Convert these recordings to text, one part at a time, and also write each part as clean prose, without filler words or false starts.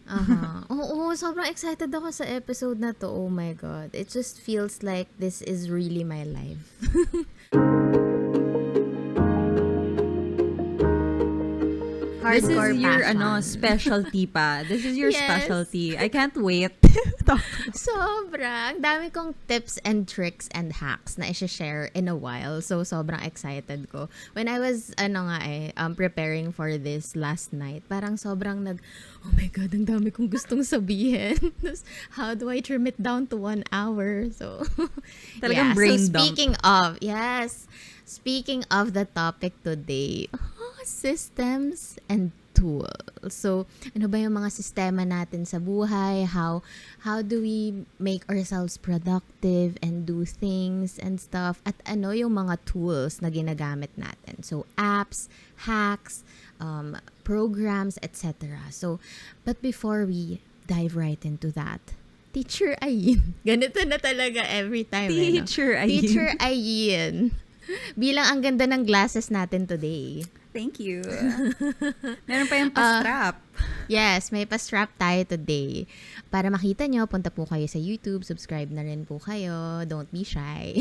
Oo, sobrang excited ako sa episode na to. Oh my God. It just feels like this is really my life. This is Hardcore your passion. specialty pa. This is your Yes. specialty. I can't wait. Sobrang dami kong tips and tricks and hacks na i-share in a while. So, sobrang excited ko. When I was, preparing for this last night, parang sobrang oh my God, ang dami kong gustong sabihin. How do I trim it down to 1 hour? So, Talagang brain so dump. speaking of the topic today, systems and tools. So, ano ba yung mga sistema natin sa buhay? How do we make ourselves productive and do things and stuff? At ano yung mga tools na ginagamit natin? So, apps, hacks, programs, etc. So, but before we dive right into that, Teacher Ayin. Ganito na talaga every time. Teacher Ayin. Teacher Ayin. Bilang ang ganda ng glasses natin today. Thank you. Meron pa yung pa-strap. Yes, may pa-strap tayo today. Para makita nyo, punta po kayo sa YouTube, subscribe na rin po kayo. Don't be shy.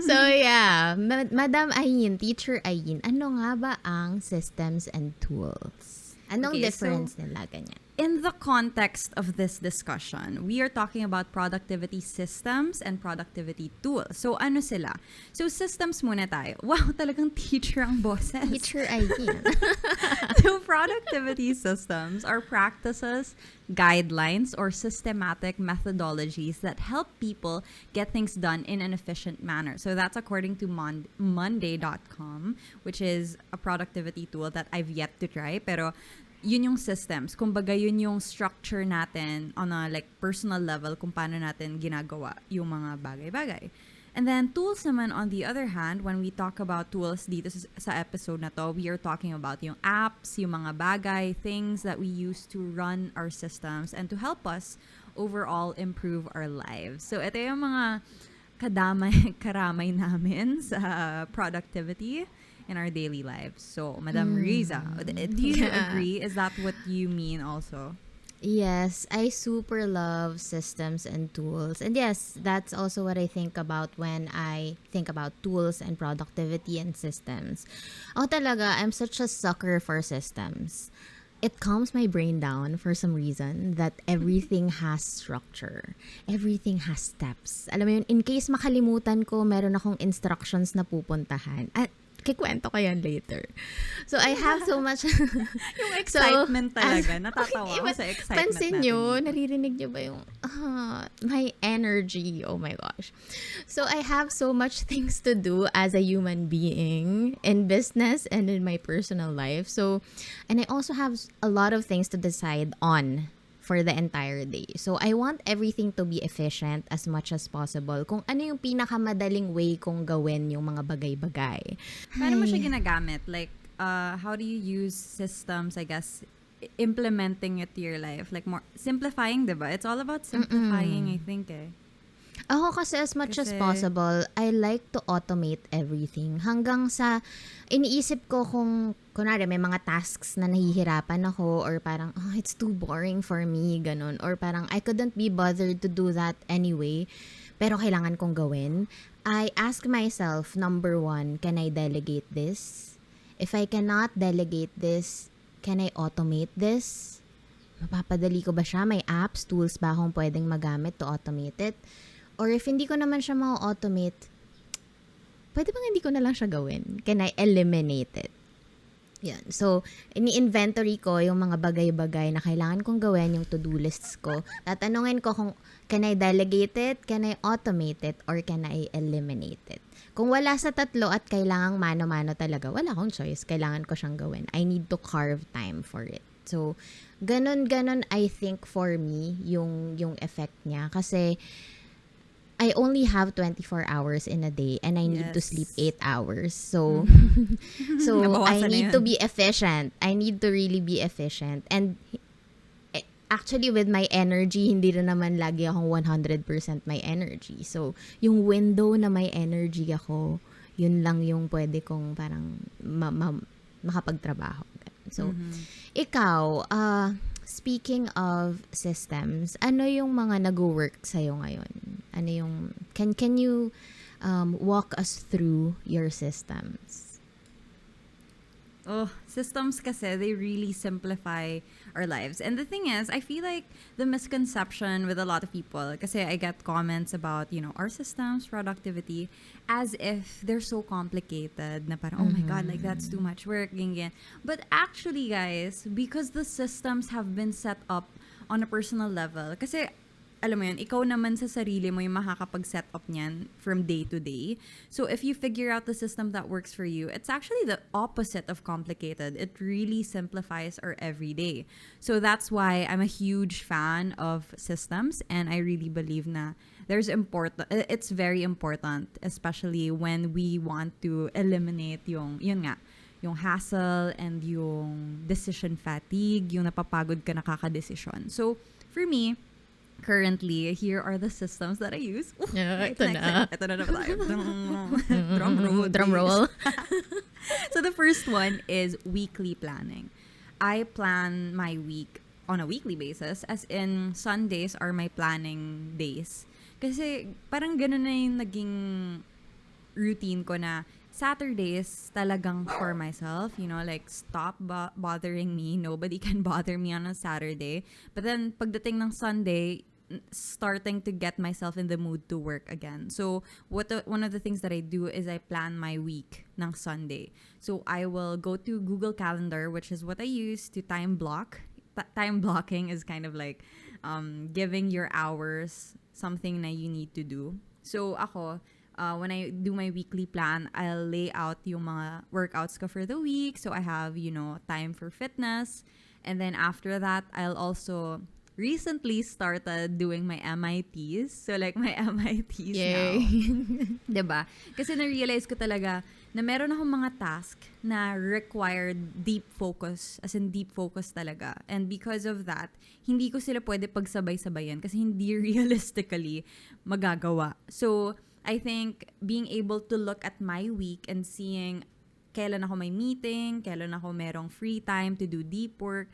So yeah, Madam Ayin, Teacher Ayin, ano nga ba ang systems and tools? Anong difference nila, ganyan? In the context of this discussion, we are talking about productivity systems and productivity tools. So, ano sila? So, systems muna tayo. Wow, talagang teacher ang boses. Teacher Ayin. So, productivity systems are practices, guidelines, or systematic methodologies that help people get things done in an efficient manner. So, that's according to Monday.com, which is a productivity tool that I've yet to try. Pero, yun yung systems. Kumbaga, yun yung structure natin on a personal level kung paano natin ginagawa yung mga bagay-bagay. And then, tools naman, on the other hand, when we talk about tools dito sa episode na to, we are talking about yung apps, yung mga bagay, things that we use to run our systems and to help us overall improve our lives. So, ito yung mga karamay namin sa productivity in our daily lives. So, Madam Rizza, do you agree? Is that what you mean also? Yes, I super love systems and tools. And yes, that's also what I think about when I think about tools and productivity and systems. Ako talaga, I'm such a sucker for systems. It calms my brain down for some reason that everything has structure. Everything has steps. Alam mo yun, in case makalimutan ko, meron akong instructions na pupuntahan. At kikwento ko yan later. So, I have so much... Yung excitement talaga. Natatawa ako sa excitement pansin natin. nyo, naririnig nyo ba yung my energy? Oh my gosh. So, I have so much things to do as a human being in business and in my personal life. So, and I also have a lot of things to decide on for the entire day. So, I want everything to be efficient as much as possible. Kung ano yung pinakamadaling way kong gawin yung mga bagay-bagay. Paano mo siya ginagamit? Like, how do you use systems, I guess, implementing it to your life? Like, more simplifying, diba? It's all about simplifying, I think, eh. Ako kasi as much as possible, I like to automate everything. Hanggang sa, iniisip ko kung, kunwari, may mga tasks na nahihirapan ako or parang, it's too boring for me, ganun. Or parang, I couldn't be bothered to do that anyway, pero kailangan kong gawin. I ask myself, number 1, can I delegate this? If I cannot delegate this, can I automate this? Mapapadali ko ba siya? May apps, tools ba akong pwedeng magamit to automate it? Or if hindi ko naman siya ma-automate, pwede bang hindi ko na lang siya gawin? Can I eliminate it? Yan. So, ini-inventory ko yung mga bagay-bagay na kailangan kong gawin, yung to-do lists ko. Tatanungin ko kung can I delegate it, can I automate it, or can I eliminate it? Kung wala sa tatlo at kailangang mano-mano talaga, wala akong choice. Kailangan ko siyang gawin. I need to carve time for it. So, ganun I think for me yung effect niya. Kasi, I only have 24 hours in a day and I need to sleep 8 hours. So, so I need to be efficient. I need to really be efficient. And actually, with my energy, hindi rin naman lagi akong 100% my energy. So, yung window na may energy ako, yun lang yung pwede kong parang makapagtrabaho. So, ikaw, speaking of systems, ano yung mga nag-work sa'yo ngayon? Ano yung, can you walk us through your systems? Oh, systems kasi, they really simplify our lives. And the thing is, I feel like the misconception with a lot of people, kasi I get comments about, our systems, productivity, as if they're so complicated na parang, oh my God, like that's too much work, ganyan. But actually, guys, because the systems have been set up on a personal level, kasi alam mo yun, ikaw naman sa sarili mo yung makakapag-set up niyan from day to day. So if you figure out the system that works for you, it's actually the opposite of complicated. It really simplifies our everyday. So that's why I'm a huge fan of systems, and I really believe na it's very important, especially when we want to eliminate yung hassle and yung decision fatigue, yung napapagod ka nakakadesisyon. So for me, currently, here are the systems that I use. Ito na. Ito na tayo. Drum roll. Drum roll. So the first one is weekly planning. I plan my week on a weekly basis, as in Sundays are my planning days. Kasi parang ganun na yung naging routine ko na Saturdays talagang for myself, like stop bothering me. Nobody can bother me on a Saturday. But then pagdating ng Sunday, starting to get myself in the mood to work again. So one of the things that I do is I plan my week ng Sunday. So I will go to Google Calendar, which is what I use to time block. Time blocking is kind of like giving your hours something na you need to do. So ako, when I do my weekly plan, I'll lay out yung mga workouts ko for the week. So I have, time for fitness. And then after that, I'll also recently started doing my MITs. So like my MITs Yay. now. Diba? Kasi na-realize ko talaga na meron akong mga task na required deep focus. As in deep focus talaga. And because of that, hindi ko sila pwede pagsabay-sabayan kasi hindi realistically magagawa. So I think being able to look at my week and seeing kailan ako may meeting, kailan ako merong free time to do deep work,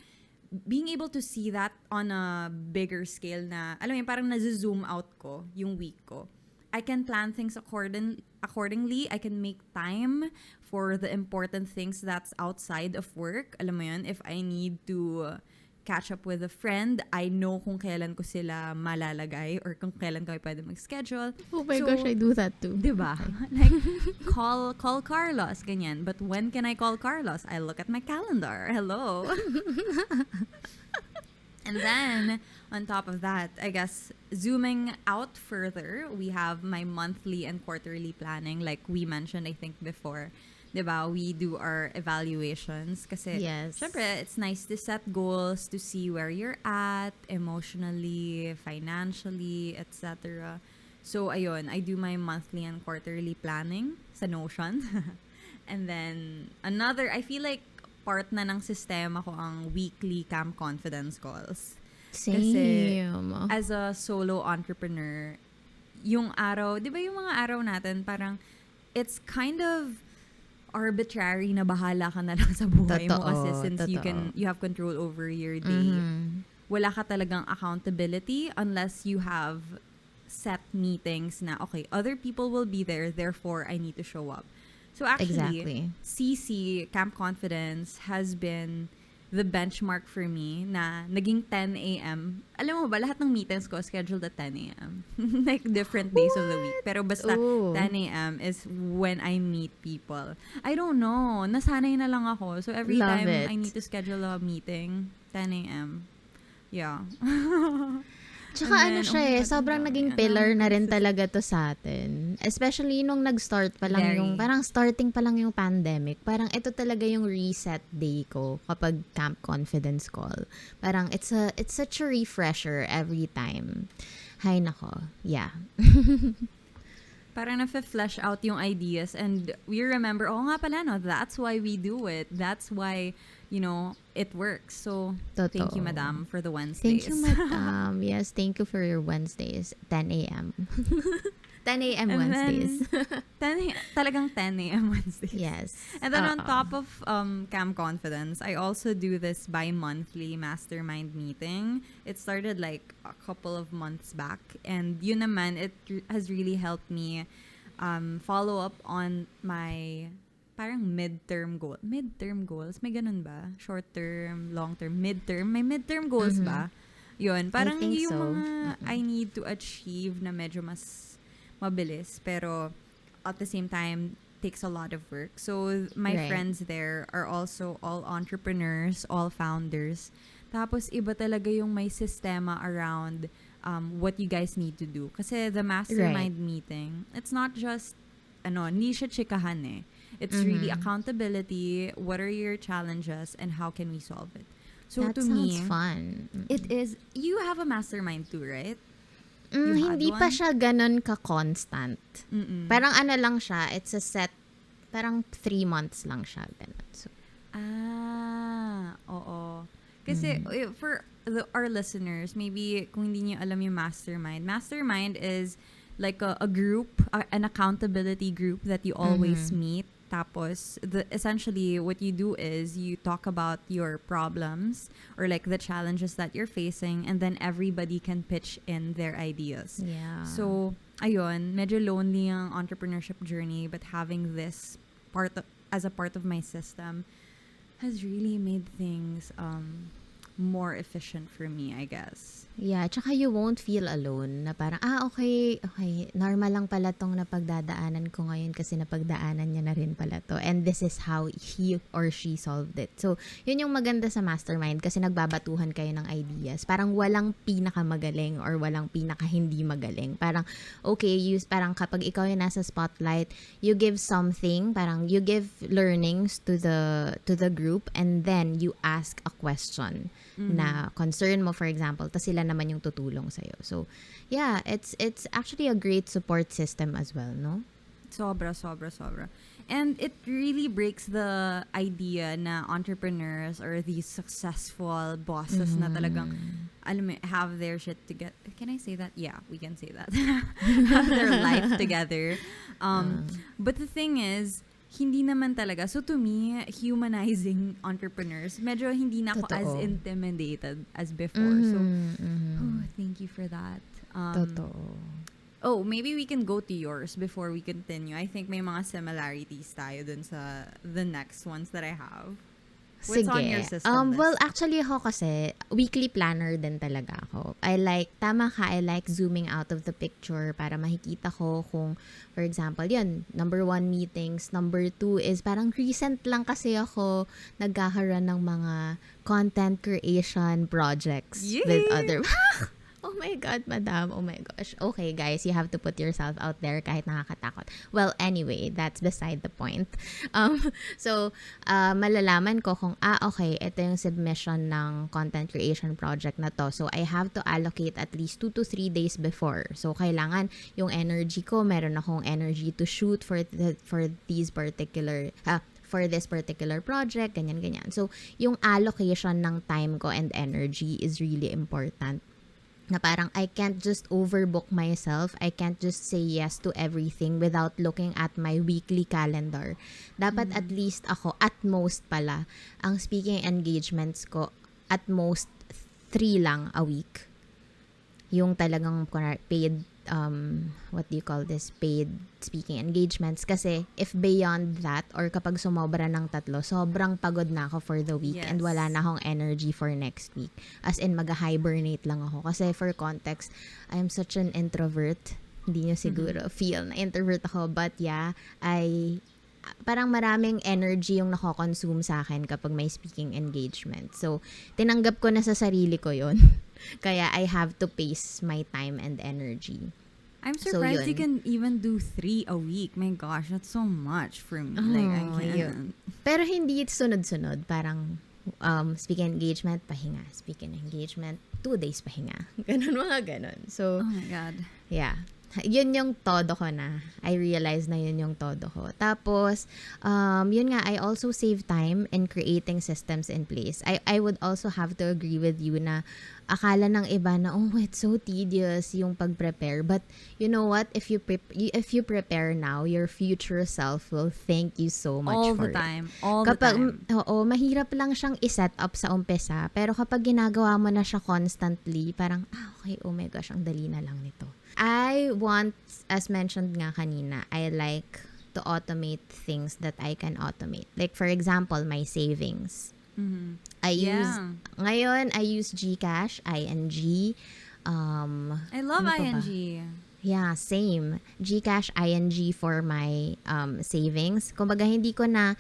being able to see that on a bigger scale na, alam mo parang na-zoom out ko yung week ko. I can plan things accordingly. I can make time for the important things that's outside of work. Alam mo yun, if I need to catch up with a friend, I know kung kailan ko sila malalagay or kung kailan ko pwede mag-schedule. Oh my gosh, I do that too. Diba? Like, call Carlos, ganyan. But when can I call Carlos? I look at my calendar. Hello. And then, on top of that, I guess, zooming out further, we have my monthly and quarterly planning. Like we mentioned, I think, before. Diba? We do our evaluations kasi yes. syempre, it's nice to set goals to see where you're at emotionally, financially, etc. So, ayun, I do my monthly and quarterly planning sa Notion. And then, I feel like part na ng sistema ko ang weekly camp confidence calls. Same. Kasi, as a solo entrepreneur, yung araw, di ba yung mga araw natin, parang, it's kind of arbitrary na bahala ka na lang sa buhay mo kasi since you have control over your day. Wala ka talagang accountability unless you have set meetings na, okay, other people will be there, therefore I need to show up. So actually, CC, Camp Confidence, has been the benchmark for me na naging 10 a.m. Alam mo ba, lahat ng meetings ko scheduled at 10 a.m. Like different days of the week. Pero basta 10 a.m. is when I meet people. I don't know. Nasanay na lang ako. So every time I need to schedule a meeting, 10 a.m. Yeah. Tsaka siya sobrang naging pillar na rin talaga to sa atin. Especially nung nag-start pa lang yung, parang starting pa lang yung pandemic. Parang ito talaga yung reset day ko kapag Camp Confidence Call. Parang it's such a refresher every time. Hay nako. Yeah. Parang na-flesh out yung ideas and we remember, nga pala, no, that's why we do it. That's why, it works. So, Thank you, Madam, for the Wednesdays. Thank you, Madam. Yes, thank you for your Wednesdays, 10 a.m. 10 a.m. And Wednesdays. then, talagang 10 a.m. Wednesdays. Yes. And then on top of Cam Confidence, I also do this bi-monthly mastermind meeting. It started like a couple of months back. And yun naman, it has really helped me follow up on my parang midterm goal. Midterm goals? May ganun ba? Short term, long term, midterm? May midterm goals ba? Yun. Parang think yung so. mga I need to achieve na medyo mas mabilis. Pero at the same time, takes a lot of work. So my Right. friends there are also all entrepreneurs, all founders. Tapos iba talaga yung may sistema around what you guys need to do. Kasi the mastermind meeting, it's not just, hindi siya chikahan eh. It's really accountability. What are your challenges and how can we solve it? So That to sounds me, fun. it is, you have a mastermind too, right? Hindi had pa one? siya ganun ka-constant. Parang ano lang siya, it's a set, parang 3 months lang siya. Ganun. So, Oo. Kasi for our listeners, maybe kung hindi niyo alam yung mastermind is like a group, an accountability group that you always meet. Tapos, essentially, what you do is you talk about your problems or like the challenges that you're facing, and then everybody can pitch in their ideas. yeah. So, ayun, medyo lonely ang entrepreneurship journey, but having this as a part of my system has really made things more efficient for me, I guess. Yeah, tsaka you won't feel alone na parang, okay, normal lang pala tong napagdadaanan ko ngayon kasi napagdaanan niya na rin pala to. And this is how he or she solved it. So, yun yung maganda sa mastermind kasi nagbabatuhan kayo ng ideas. Parang walang pinakamagaling or walang pinaka-hindi magaling. Parang, okay, parang kapag ikaw yung nasa spotlight, you give something, parang you give learnings to the group and then you ask a question na concern mo, for example, tas sila naman yung tutulong sa'yo. So, yeah, it's actually a great support system as well, no? Sobra. And it really breaks the idea na entrepreneurs or these successful bosses na talagang, alam mo, have their shit together. Can I say that? Yeah, we can say that. Have their life together. But the thing is, hindi naman talaga. So to me, humanizing entrepreneurs, medyo hindi na ako as Totoo. intimidated as before. So, thank you for that. Totoo. Oh, maybe we can go to yours before we continue. I think may mga similarities tayo dun sa the next ones that I have. What's on your system list? Well, actually ako kasi, weekly planner din talaga ako. I like zooming out of the picture para makikita ko kung, for example, yun, number 1, meetings. Number 2 is parang recent lang kasi ako nagkakaroon ng mga content creation projects with other... Oh my God, madam. Oh my gosh. Okay, guys, you have to put yourself out there kahit nakakatakot. Well, anyway, that's beside the point. So, malalaman ko kung, okay, ito yung submission ng content creation project na to. So, I have to allocate at least 2 to 3 days before. So, kailangan yung energy ko, meron akong energy to shoot for these particular... for this particular project, ganyan. So, yung allocation ng time ko and energy is really important. Na parang I can't just overbook myself. I can't just say yes to everything without looking at my weekly calendar. Dapat at least ako, at most pala, ang speaking engagements ko, at most 3 lang a week. Yung talagang paid, what do you call this? Paid speaking engagements. Kasi if beyond that, or kapag sumobra ng 3, sobrang pagod na ako for the week and wala na akong energy for next week. As in, mag-hibernate lang ako. Kasi for context, I am such an introvert. Hindi nyo siguro feel na introvert ako. But yeah, parang maraming energy yung nako-consume sa akin kapag may speaking engagement. So, tinanggap ko na sa sarili ko yon. Kaya I have to pace my time and energy. I'm surprised you can even do 3 a week. My gosh, that's so much for me. I can't. Pero hindi sunod-sunod. Parang speaking engagement, pahinga. Speaking engagement, 2 days pahinga. Mga ganon. So, oh my God. Yeah. Yun yung todo ko na. I realized na yun yung todo ko. Tapos, yun nga, I also save time in creating systems in place. I would also have to agree with you na akala ng iba na, oh, it's so tedious yung pag-prepare. But you know what? If you prepare now, your future self will thank you so much All for the it. time. All Kapag, the time. oo, mahirap lang siyang iset up sa umpisa. Pero kapag ginagawa mo na siya constantly, parang, okay, oh my gosh, ang dali na lang nito. I want, as mentioned nga kanina, I like to automate things that I can automate. Like, for example, my savings. Mm-hmm. Ngayon, I use GCash, ING. I love ano pa ba? ING. Yeah, same. GCash, ING for my savings. Kumbaga, hindi ko na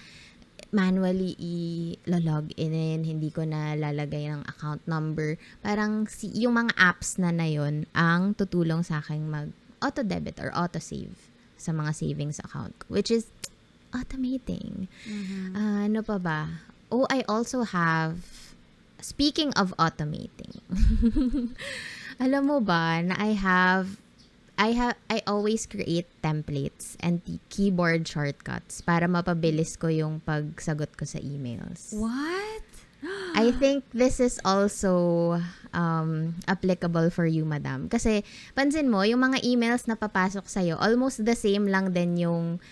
manually i-log in, hindi ko na lalagay ng account number. Parang yung mga apps na yun ang tutulong sa akin mag-auto-debit or auto-save sa mga savings account ko, which is automating. Ano pa ba? Oh, I also have, speaking of automating, alam mo ba na I always create templates and keyboard shortcuts para mapabilis ko yung pagsagot ko sa emails. What? I think this is also applicable for you, madam. Kasi, pansin mo, yung mga emails na papasok sa'yo, almost the same lang din yung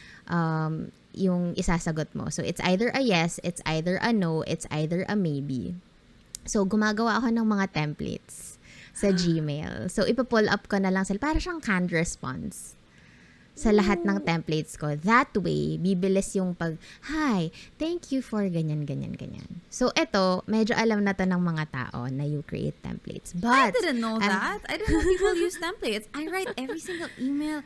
isasagot mo. So, it's either a yes, it's either a no, it's either a maybe. So, gumagawa ako ng mga templates sa Gmail. So, ipa-pull up ko na lang sila. Para siyang canned response sa lahat ng templates ko. That way, bibilis yung hi, thank you for ganyan, ganyan, ganyan. So, eto, medyo alam na to ng mga tao na you create templates. But, I didn't know that. I didn't know people use templates. I write every single email.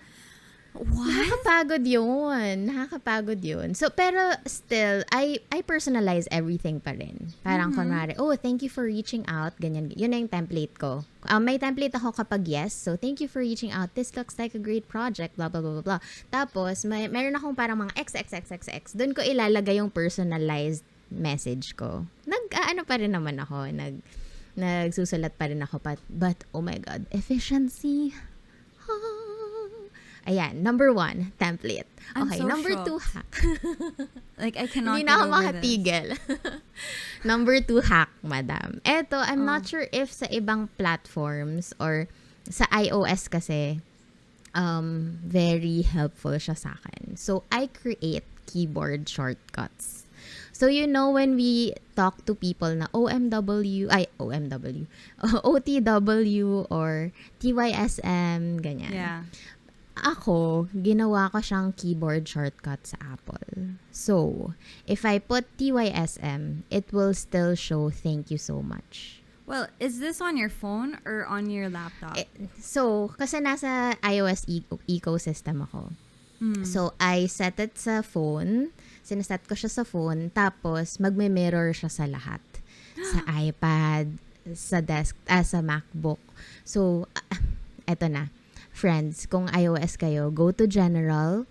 What? Nakakapagod yun. So, pero still, I personalize everything pa rin. Parang kunwari, oh, thank you for reaching out. Ganyan. Yun na yung template ko. May template ako kapag yes. So, thank you for reaching out. This looks like a great project. Blah, blah, blah, blah, blah. Tapos, meron akong parang mga XXXXX. Doon ko ilalagay yung personalized message ko. Ano pa rin naman ako. Nagsusulat pa rin ako. But oh my God, efficiency. Ayan, number 1, template. I'm Okay, so number shocked. 2, hack. Like, I cannot Hindi get na ako over this. makatigil. Number 2, hack, madam. Eto, I'm not sure if sa ibang platforms or sa iOS kasi, very helpful siya sa akin. So, I create keyboard shortcuts. So, you know, when we talk to people na OTW, or TYSM, ganyan. Yeah. Ako, ginawa ko siyang keyboard shortcut sa Apple. So, if I put TYSM, it will still show thank you so much. Well, is this on your phone or on your laptop? So, kasi nasa iOS ecosystem ako. So, I set it sa phone. Sinaset ko siya sa phone. Tapos, magme-mirror siya sa lahat. Sa iPad, sa sa MacBook. So, eto na. Friends, kung iOS kayo, go to General,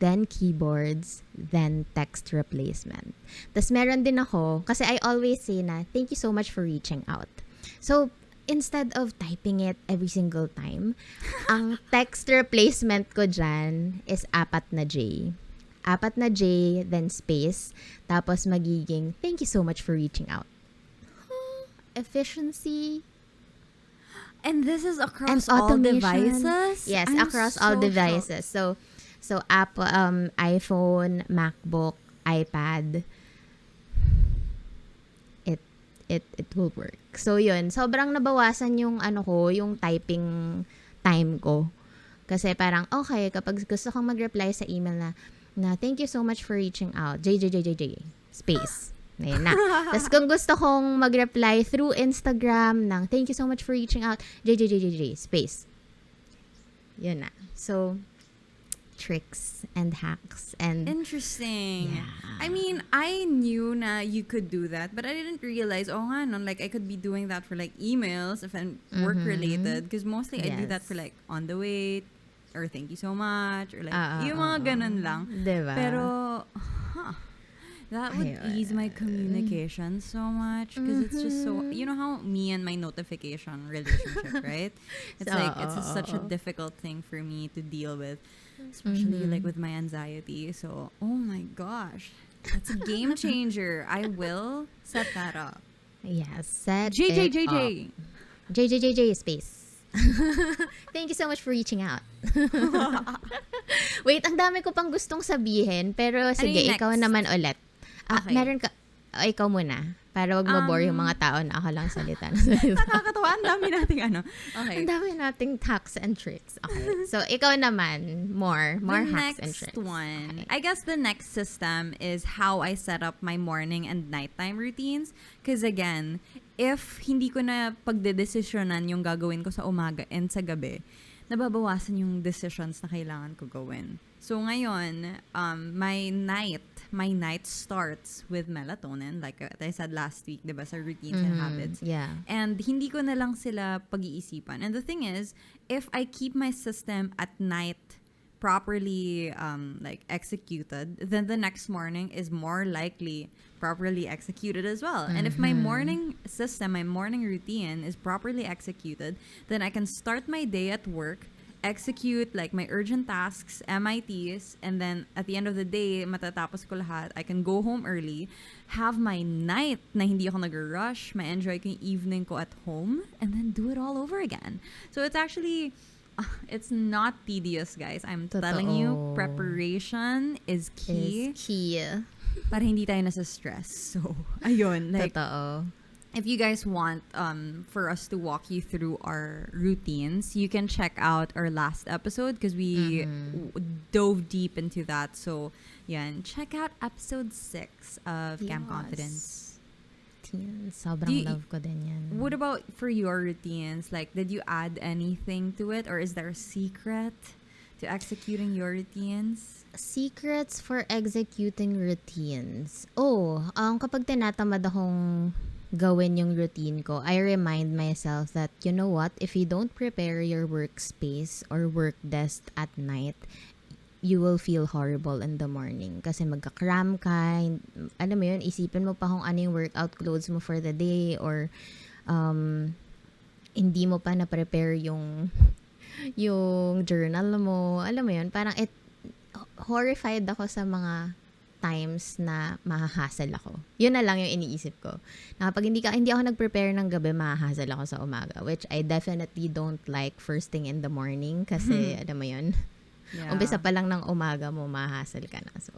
then Keyboards, then Text Replacement. Tapos meron din ako, kasi I always say na, thank you so much for reaching out. So, instead of typing it every single time, ang text replacement ko dyan is 4 na J. 4 na J, then space, tapos magiging, thank you so much for reaching out. Efficiency. And this is across And all automation. devices? Yes, I'm across all so devices. So Apple, iPhone, MacBook, iPad, it will work. So yun, sobrang nabawasan yung yung typing time ko. Kasi parang okay, kapag gusto kong mag-reply sa email na thank you so much for reaching out. Space. Ngayon na. Tapos kung gusto kong mag-reply through Instagram ng thank you so much for reaching out, space. Yun na. So, tricks and hacks and Interesting. Yeah. I mean, I knew na you could do that, but I didn't realize, like I could be doing that for like emails if I'm work related, because mostly I do that Yes. for like on the way or thank you so much or like yung mga ganun lang. Diba? Pero that would ease my communication so much, because it's just so, you know how me and my notification relationship, right? It's like it's such a difficult thing for me to deal with, especially like with my anxiety. So, oh my gosh, that's a game changer. I will set that up. Yes, set JJ it up. JJJJ space. Thank you so much for reaching out. Wait, ang dami ko pang gustong sabihin. Pero sige, yung ikaw next? naman ulit. Okay. Meron ka, ikaw muna. Para wag mabore yung mga tao na ako lang salita. Nakakatawa. Ang dami nating ano. Okay. Ang dami nating hacks and tricks. Okay. So, ikaw naman, more The hacks and next tricks. one. Okay. I guess the next system is how I set up my morning and nighttime routines. Because again, if hindi ko na pagdedesisyonan yung gagawin ko sa umaga and sa gabi, nababawasan yung decisions na kailangan ko gawin. So ngayon, my night starts with melatonin, like I said last week, 'di ba, sa routines and habits. Yeah. And hindi ko na lang sila pag-iisipan. And the thing is, if I keep my system at night properly like executed, then the next morning is more likely properly executed as well. And if my morning system, my morning routine is properly executed, then I can start my day at work, execute like my urgent tasks, MITs, and then at the end of the day, matatapos ko lahat. I can go home early, have my night na hindi ako nag-rush, ma-enjoy ko yung evening ko at home, and then do it all over again. So it's actually, it's not tedious, guys. I'm telling you, Totoo. preparation is key Is key. para hindi tayo nasa stress. So, ayun. Like, Totoo. if you guys want for us to walk you through our routines, you can check out our last episode because we dove deep into that. So, yeah, check out episode 6 of Camp Yes. Confidence. Sobrang Do you- love ko din yan. What about for your routines? Like, did you add anything to it, or is there a secret to executing your routines? Secrets for executing routines. Kapag tinatamad akong gawin yung routine ko, I remind myself that, you know what, if you don't prepare your workspace or work desk at night, you will feel horrible in the morning. Kasi magka-cram ka, alam mo yun, isipin mo pa kung ano yung workout clothes mo for the day, or hindi mo pa na-prepare yung journal mo. Alam mo yun, parang horrified ako sa mga times na mahahasal ako. Yun na lang yung iniisip ko. Na kapag hindi ako nag-prepare ng gabi, mahahasal ako sa umaga. Which I definitely don't like first thing in the morning. Kasi, alam mo yun, Yeah. umpisa pa lang ng umaga mo, mahahasal ka na. So,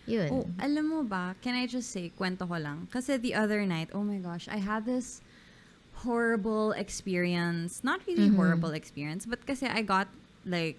yun. Oh, alam mo ba, can I just say, kwento ko lang. Kasi the other night, oh my gosh, I had this horrible experience. Not really horrible experience, but kasi I got like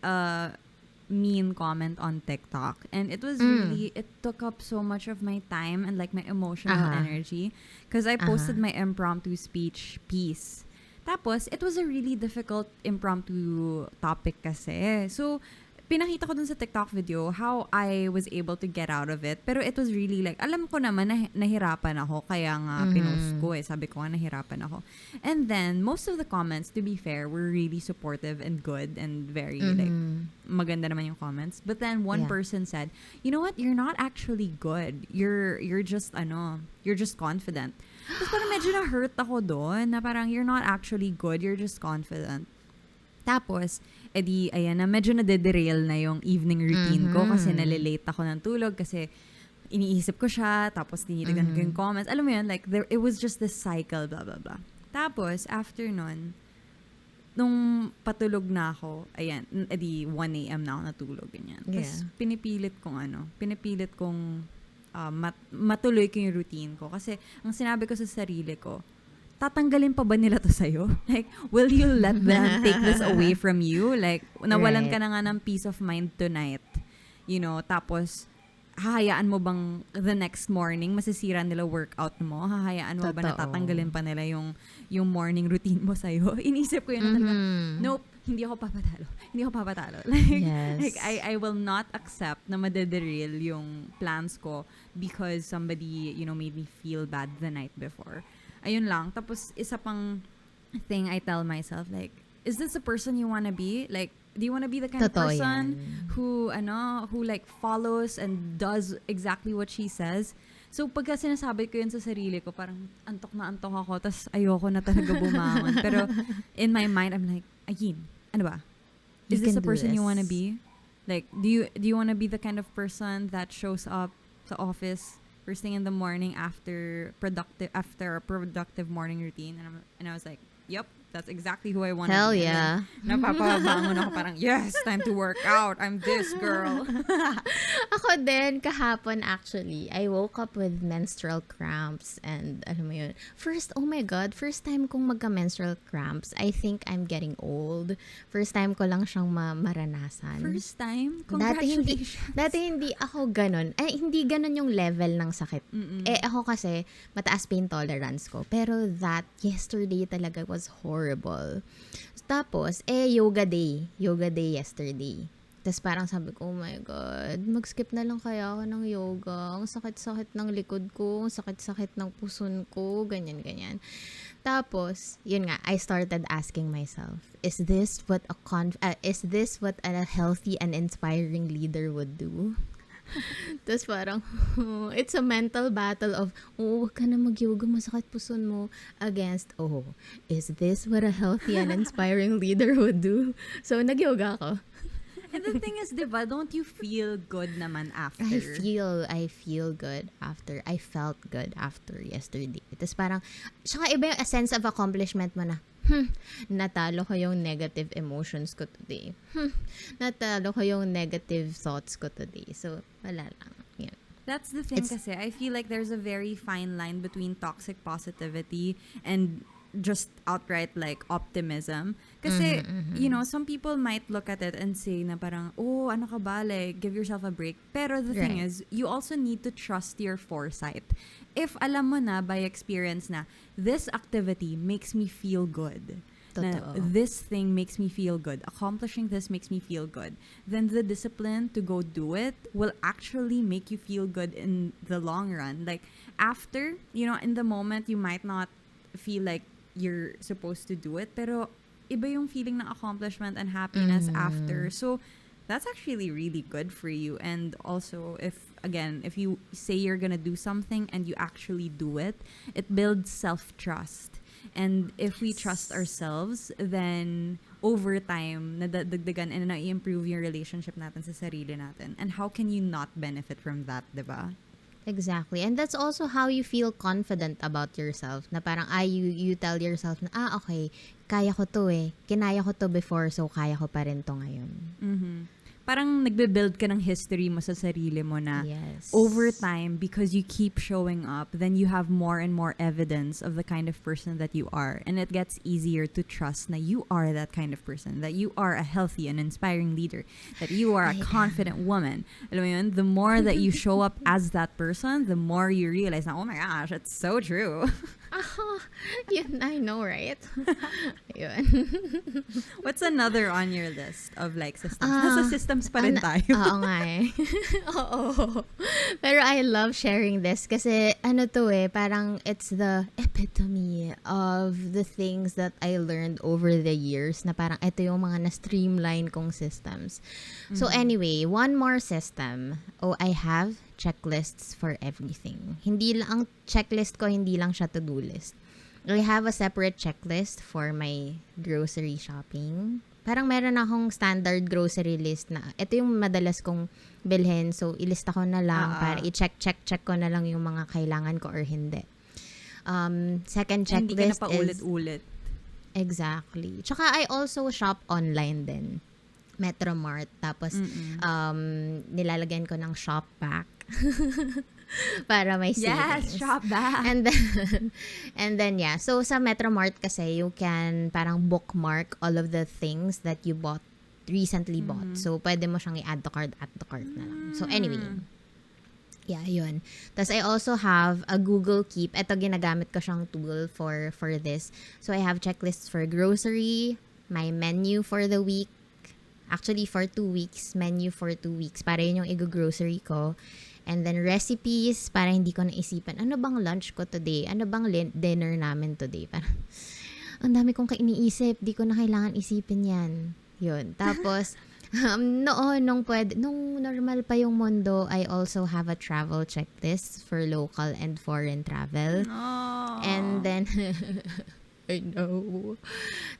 a mean comment on TikTok. And it was really, it took up so much of my time and like my emotional energy. Because I posted my impromptu speech piece. Tapos, it was a really difficult impromptu topic kasi. So, pinakita ko dun sa TikTok video how I was able to get out of it. Pero it was really like, alam ko naman na nahirapan ako. Kaya nga, pinost ko eh. Sabi ko nga, nahirapan ako. And then, most of the comments, to be fair, were really supportive and good and very like, maganda naman yung comments. But then, one person said, you know what? You're not actually good. You're just confident. Tapos parang medyo na-hurt ako doon na parang you're not actually good, you're just confident. Tapos, edi, ayan na, medyo nadederail na yung evening routine ko kasi nalilate ako ng tulog kasi iniisip ko siya, tapos tinitigan ko yung comments. Alam mo yun, like, it was just this cycle, blah, blah, blah. Tapos, after nun, nung patulog na ako, ayan, edi 1 a.m. na ako natulog, ganyan. Tapos, pinipilit kong matuloy ko yung routine ko. Kasi, ang sinabi ko sa sarili ko, tatanggalin pa ba nila to sa'yo? Like, will you let them take this away from you? Like, nawalan ka na nga ng peace of mind tonight. You know, tapos, hahayaan mo bang the next morning, masisira nila workout mo? Hahayaan mo ba na tatanggalin pa nila yung morning routine mo sa'yo? Inisip ko yun na talaga, nope, hindi ako papatalo. Like, I will not accept na madederail yung plans ko because somebody, you know, made me feel bad the night before. Ayun lang. Tapos, isa pang thing I tell myself, like, is this the person you wanna be? Like, do you wanna be the kind of person who like, follows and does exactly what she says? So, pagka sinasabi ko yun sa sarili ko, parang antok na antok ako, tas ayoko na talaga bumangon. Pero, in my mind, I'm like, Ayin, ano ba? Is this the person you wanna be? Like, do you wanna be the kind of person that shows up sa office first thing in the morning after a productive morning routine? And I was like, yep, that's exactly who I want to Hell be. yeah. And then, napapabangon ako parang, yes, time to work out. I'm this girl. Ako din, kahapon actually, I woke up with menstrual cramps and alam mo yun. Oh my God, first time kong magka-menstrual cramps. I think I'm getting old. First time ko lang siyang maranasan. First time? Dati Congratulations. hindi ako ganun. Hindi ganun yung level ng sakit. Ako kasi, mataas pain tolerance ko. Pero yesterday talaga was horrible. Tapos, yoga day. Yoga day yesterday. Tapos parang sabi ko, oh my God, mag-skip na lang kaya ako ng yoga. Ang sakit-sakit ng likod ko, ang sakit-sakit ng puson ko, ganyan-ganyan. Tapos, yun nga, I started asking myself, is this what a healthy and inspiring leader would do? Tapos parang, it's a mental battle of, wag ka na mag-yoga, masakit puson mo, against, is this what a healthy and inspiring leader would do? So, nag-yoga ako. And the thing is, diba, don't you feel good naman after? I feel good after. I felt good after yesterday. Tapos parang, saka iba yung sense of accomplishment mo na, natalo ko yung negative emotions ko today. Natalo ko yung negative thoughts ko today. So, wala lang. Yun. That's the thing kasi. I feel like there's a very fine line between toxic positivity and just outright like optimism. Kasi, you know, some people might look at it and say na parang, oh, ano ka ba? Like, give yourself a break. Pero the thing is, you also need to trust your foresight. If alam mo na by experience na, this activity makes me feel good. Na, this thing makes me feel good. Accomplishing this makes me feel good. Then the discipline to go do it will actually make you feel good in the long run. Like, after, you know, in the moment, you might not feel like you're supposed to do it, pero iba yung feeling ng accomplishment and happiness after. So that's actually really good for you. And also, if you say you're gonna do something and you actually do it, it builds self-trust. And if we trust ourselves, then over time, nadagdagan and na-improve yung relationship natin sa sarili natin. And how can you not benefit from that, diba? Exactly. And that's also how you feel confident about yourself. Na parang, you tell yourself na, okay, kaya ko to eh. Kinaya ko to before, so kaya ko pa rin to ngayon. Mm-hmm. Parang nagbe-build ka ng history mo sa sarili mo na over time, because you keep showing up, then you have more and more evidence of the kind of person that you are. And it gets easier to trust na you are that kind of person, that you are a healthy and inspiring leader, that you are a confident woman. Alam mo yun, the more that you show up as that person, the more you realize na, oh my gosh, it's so true. Yun, I know, right? Yun. What's another on your list of like systems? Nasa systems pa rin tayo. Oo nga eh. Oo. Pero I love sharing this kasi ano to eh, parang it's the epitome of the things that I learned over the years na parang ito yung mga na-streamline kong systems. So anyway, one more system. I have checklists for everything. Ang checklist ko, hindi lang siya to-do list. I have a separate checklist for my grocery shopping. Parang meron akong standard grocery list na ito yung madalas kong bilhin. So, ilista ko na lang para i-check ko na lang yung mga kailangan ko or hindi. Second checklist hindi ka na paulit-ulit. Exactly. Tsaka I also shop online din. Metromart. Tapos, nilalagyan ko ng shop back. Para may savings. Yes, shop back. And then yeah. So, sa Metromart kasi, you can parang bookmark all of the things that you recently bought. So, pwede mo siyang i-add to cart na lang. So, anyway. Yeah, yun. Tapos, I also have a Google Keep. Ito, ginagamit ko siyang tool for this. So, I have checklists for grocery, my menu for the week. Actually, for 2 weeks. Menu for 2 weeks. Para yun yung i-grocery ko. And then recipes, para hindi ko naisipan, ano bang lunch ko today? Ano bang dinner namin today? Parang, ang dami kong iniisip. Di ko na kailangan isipin yan. Yun. Tapos, nung normal pa yung mundo, I also have a travel checklist for local and foreign travel. Oh. And then, I know.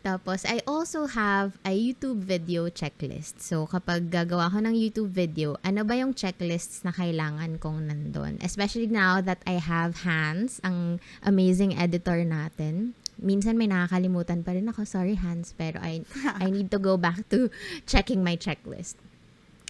Tapos, I also have a YouTube video checklist. So, kapag gagawa ko ng YouTube video, ano ba yung checklists na kailangan kong nandun? Especially now that I have Hans, ang amazing editor natin. minsan may nakakalimutan pa rin ako. Sorry, Hans, pero I need to go back to checking my checklist.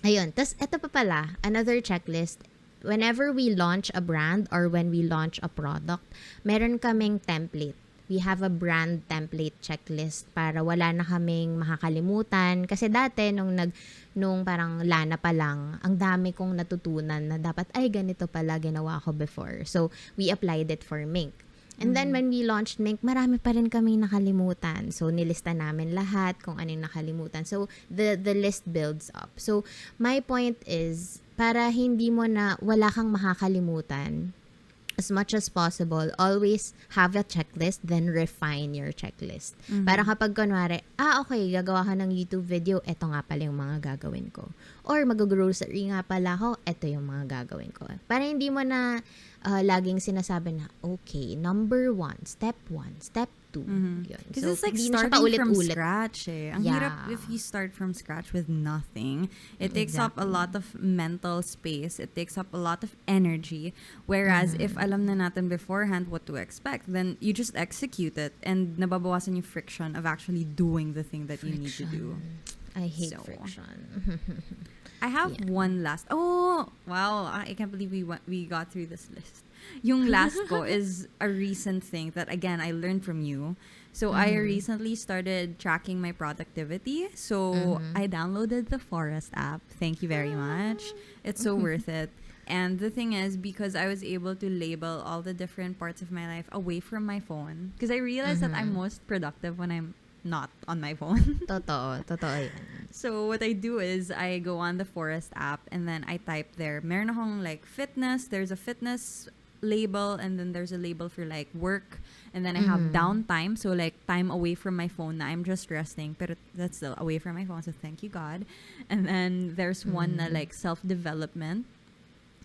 Ayun. Tas, eto pa pala, another checklist. Whenever we launch a brand or when we launch a product, meron kaming template. We have a brand template checklist para wala na kaming makakalimutan. Kasi dati, nung parang Lana pa lang, ang dami kong natutunan na dapat, ay, ganito pala ginawa ko before. So, we applied it for Mink. And then, when we launched Mink, marami pa rin kaming nakalimutan. So, nilista namin lahat kung ano yung nakalimutan. So, the list builds up. So, my point is, para hindi mo na, wala kang makakalimutan, as much as possible, always have a checklist, then refine your checklist. Para kapag kunwari, okay, gagawa ka ng YouTube video, eto nga pala yung mga gagawin ko. Or mag-grocery nga pala ako, eto yung mga gagawin ko. Para hindi mo na laging sinasabi na, okay, number 1, step 1, step 2. Because So, it's like hindi na siya starting from paulit-ulit. scratch eh. Ang hirap if you start from scratch with nothing. It takes up a lot of mental space. It takes up a lot of energy. Whereas if alam na natin beforehand what to expect, then you just execute it and nababawasan yung friction of actually doing the thing that you need to do. I hate So, friction. I have one last. Oh, wow. I can't believe we got through this list. Yung last ko is a recent thing that, again, I learned from you. So, I recently started tracking my productivity. So, I downloaded the Forest app. Thank you very much. It's so worth it. And the thing is, because I was able to label all the different parts of my life away from my phone. Because I realized that I'm most productive when I'm not on my phone. Totoo yan. So what I do is I go on the Forest app and then I type there. Meron akong like fitness. There's a fitness label and then there's a label for like work. And then I have downtime. So like time away from my phone na I'm just resting. Pero that's still away from my phone. So thank you, God. And then there's one na like self-development.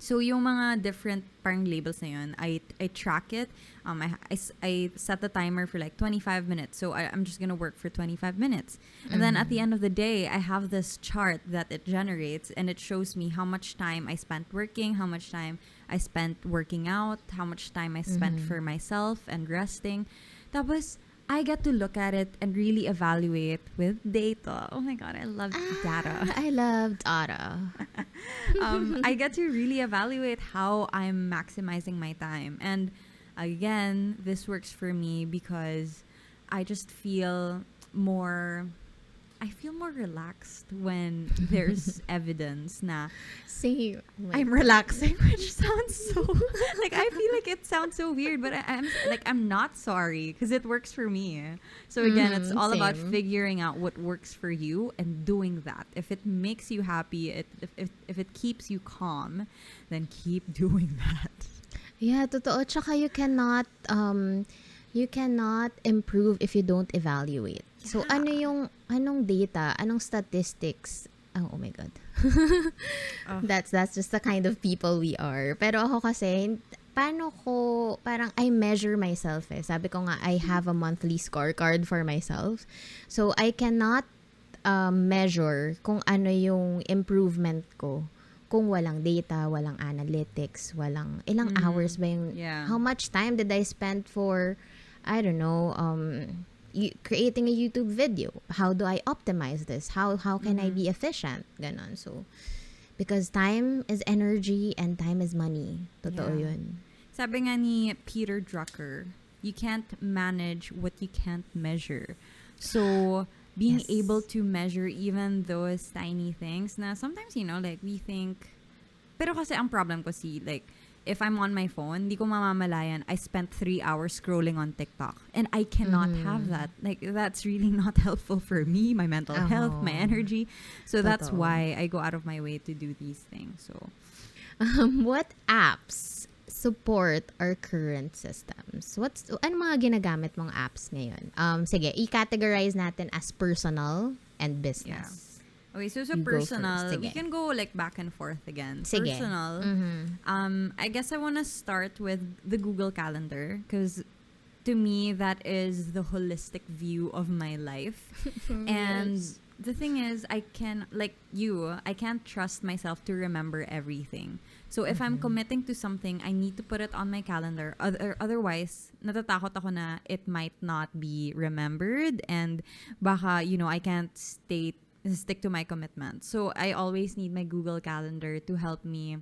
So, yung mga different parang labels na yun, I track it. I set the timer for like 25 minutes. So, I'm just gonna work for 25 minutes. And then at the end of the day, I have this chart that it generates and it shows me how much time I spent working, how much time I spent working out, how much time I spent for myself and resting. Tapos, I get to look at it and really evaluate with data. Oh my God, I love data. I love data. I get to really evaluate how I'm maximizing my time. And again, this works for me because I just feel more relaxed when there's evidence na Same. I'm relaxing, which sounds so like I feel like it sounds so weird, but I'm not sorry because it works for me. So again, it's all about figuring out what works for you and doing that. If it makes you happy, if it keeps you calm, then keep doing that. Yeah, totoo. Tsaka you cannot improve if you don't evaluate. So, anong data, anong statistics? Oh my God. That's just the kind of people we are. Pero ako kasi, parang I measure myself eh. Sabi ko nga, I have a monthly scorecard for myself. So, I cannot measure kung ano yung improvement ko kung walang data, walang analytics, walang ilang hours ba yung, how much time did I spend for, I don't know, creating a YouTube video. How do I optimize this? How can I be efficient? Ganon. So, because time is energy and time is money. Totoo yun. Sabi nga ni Peter Drucker, you can't manage what you can't measure. So, being able to measure even those tiny things na sometimes, like we think, pero kasi ang problem ko like, if I'm on my phone, di ko mamamalayan, I spent 3 hours scrolling on TikTok. And I cannot have that. Like, that's really not helpful for me, my mental health, my energy. So that's why I go out of my way to do these things. So, what apps support our current systems? Ano mga ginagamit mong apps ngayon? Sige, i-categorize natin as personal and business. Yeah. Okay, so personal, we can go like back and forth again. Sige. Personal, I guess I want to start with the Google Calendar because to me that is the holistic view of my life. And the thing is, I can't trust myself to remember everything. So if I'm committing to something, I need to put it on my calendar. Otherwise, natatakot ako na it might not be remembered and baka, I can't stick to my commitment. So I always need my Google Calendar to help me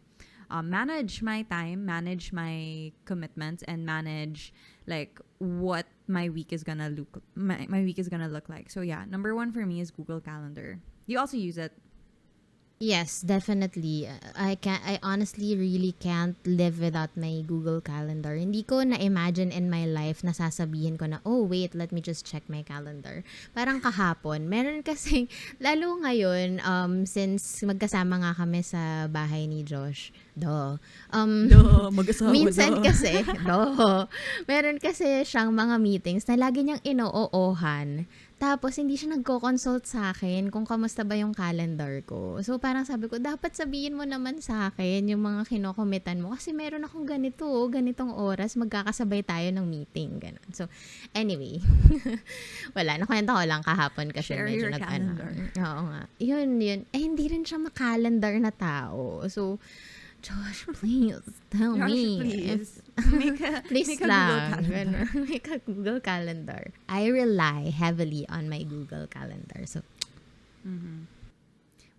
manage my time, manage my commitments, and manage like what my week is gonna look like. So yeah, number one for me is Google Calendar. You also use it? Yes, definitely. I honestly really can't live without my Google Calendar. Hindi ko na-imagine in my life na sasabihin ko na, oh wait, let me just check my calendar. Parang kahapon, meron kasi, lalo ngayon, since magkasama nga kami sa bahay ni Josh, Mag-asawa minsan kasi, meron kasi siyang mga meetings na lagi niyang inoohan. Tapos, hindi siya nagko-consult sa akin kung kamusta ba yung calendar ko. So, parang sabi ko, dapat sabihin mo naman sa akin yung mga kinokomitan mo. Kasi meron akong ganitong oras, magkakasabay tayo ng meeting. Ganun. So, anyway. Wala, nakwento ko lang kahapon kasi share medyo your calendar. Oo nga. Yun. Hindi rin siya makalendar na tao. So, Josh, please tell me. Please. Please make a lang. Google Calendar. Make a Google Calendar. I rely heavily on my Google Calendar. So,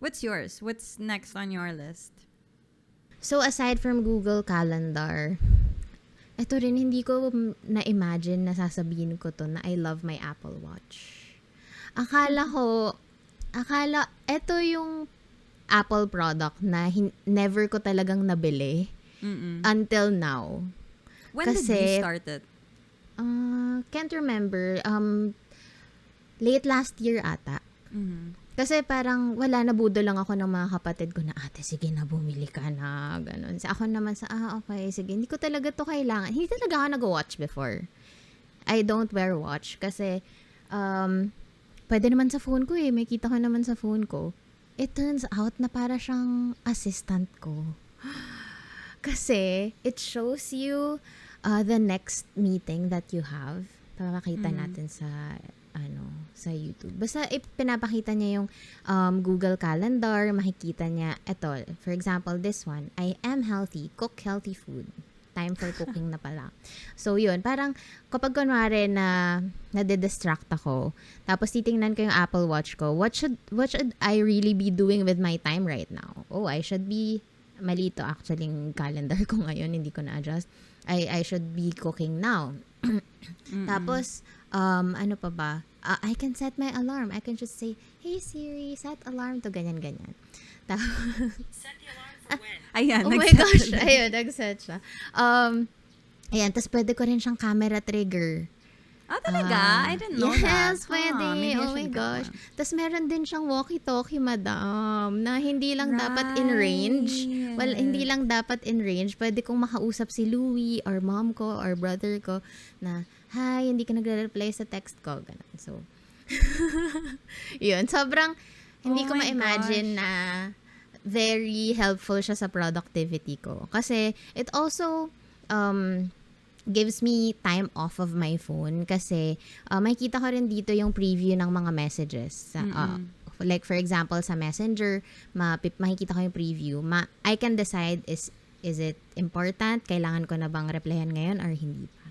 What's yours? What's next on your list? so aside from Google Calendar, ito rin hindi ko na-imagine na sasabihin ko to na I love my Apple Watch. Akala, ito yung Apple product na never ko talagang nabili until now. When did you start it? Can't remember. Late last year ata. Kasi parang nabudol lang ako ng mga kapatid ko na, ate, sige na, bumili ka na. Ganun. Ako naman okay, sige. Hindi ko talaga to kailangan. Hindi talaga ako nag-watch before. I don't wear watch kasi pwede naman sa phone ko eh. May kita ko naman sa phone ko. It turns out na para siyang assistant ko. Kasi it shows you the next meeting that you have. Papakita natin sa YouTube. Basta pinapakita niya yung Google Calendar, makikita niya ito, for example, this one, I am healthy, cook healthy food. Time for cooking na pala. So, yun. Parang, kapag kunwari na nade-distract ako, tapos titingnan ko yung Apple Watch ko, what should I really be doing with my time right now? Oh, I should be, malito actually yung calendar ko ngayon, hindi ko na-adjust. I should be cooking now. Tapos, ano pa ba? I can set my alarm. I can just say, hey Siri, set alarm to ganyan-ganyan. Set the alarm for when? Ayan, oh my gosh, ayun, nag-set siya. Ayan, tapos pwede ko rin siyang camera trigger. Talaga? I didn't know that. Yes, pwede. Oh my gosh. Tapos meron din siyang walkie-talkie, madam, na hindi lang dapat in range. Well, hindi lang dapat in range. Pwede kong makausap si Louie or mom ko or brother ko na, hi, hindi ka nagre-reply sa text ko. Ganun. So, yun. Sobrang, hindi ko ma-imagine na very helpful siya sa productivity ko. Kasi, it also, gives me time off of my phone kasi makikita ko rin dito yung preview ng mga messages. Like for example, sa Messenger, makikita ko yung preview. I can decide is it important? Kailangan ko na bang replyan ngayon or hindi pa?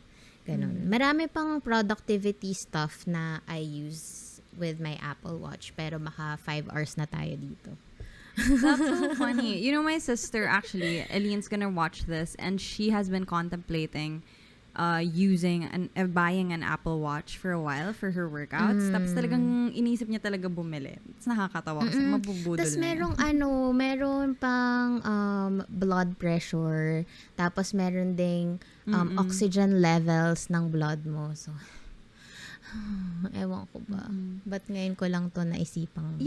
Ganun. Marami pang productivity stuff na I use with my Apple Watch pero baka 5 hours na tayo dito. That's so funny. You know, my sister actually, Eline's gonna watch this and she has been contemplating buying an Apple Watch for a while for her workouts. Tapos talagang inisip niya talaga bumili. It's nakakatawa kasi mabubudol Tapos na meron pang blood pressure. Tapos meron ding oxygen levels ng blood mo. So, ewan ko ba. Ba't ngayon ko lang to naisipang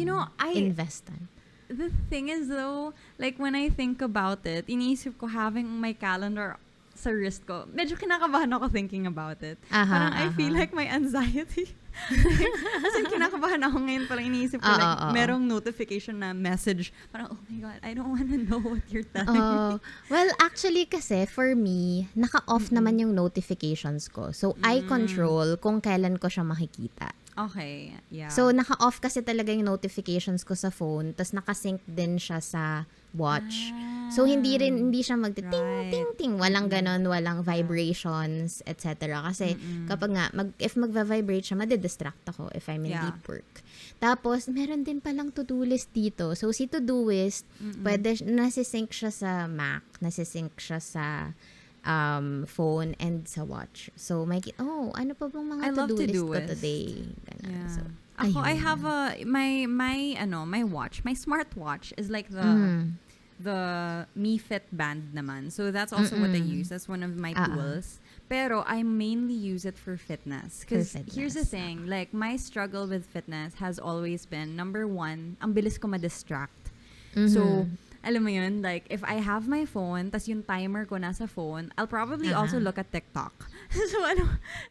investan? The thing is though, like when I think about it, iniisip ko having my calendar sa wrist ko. Medyo kinakabahan ako thinking about it. Parang I feel like my anxiety. Kasi kinakabahan ako ngayon parang iniisip ko merong notification na message. Parang, oh my God, I don't wanna know what you're telling me. Well, actually kasi for me, naka-off naman yung notifications ko. So, I control kung kailan ko siya makikita. Okay, yeah. So, naka-off kasi talaga yung notifications ko sa phone. Tapos, nakasync din siya sa watch. So, hindi siya ting, ting, ting. Walang ganon, walang Yeah. vibrations, etc. Kasi, kapag nga, if magva-vibrate siya, madidistract ako if I'm in Yeah. deep work. Tapos, meron din palang to-do list dito. So, si to-doist, pwede, nasisync siya sa Mac, nasisync siya sa phone and sa watch. So, ano pa bang mga I love to-do list ko to-doist. today? Ganun. Yeah. So, Ako, I ayun. have my watch, my smartwatch is like the Mi Fit band naman. So that's also what I use. That's one of my tools. Pero I mainly use it for fitness. Because here's the thing, like my struggle with fitness has always been, number one, ang bilis ko ma-distract. So, alam mo yun, like, if I have my phone, tas yung timer ko nasa phone, I'll probably also look at TikTok. So,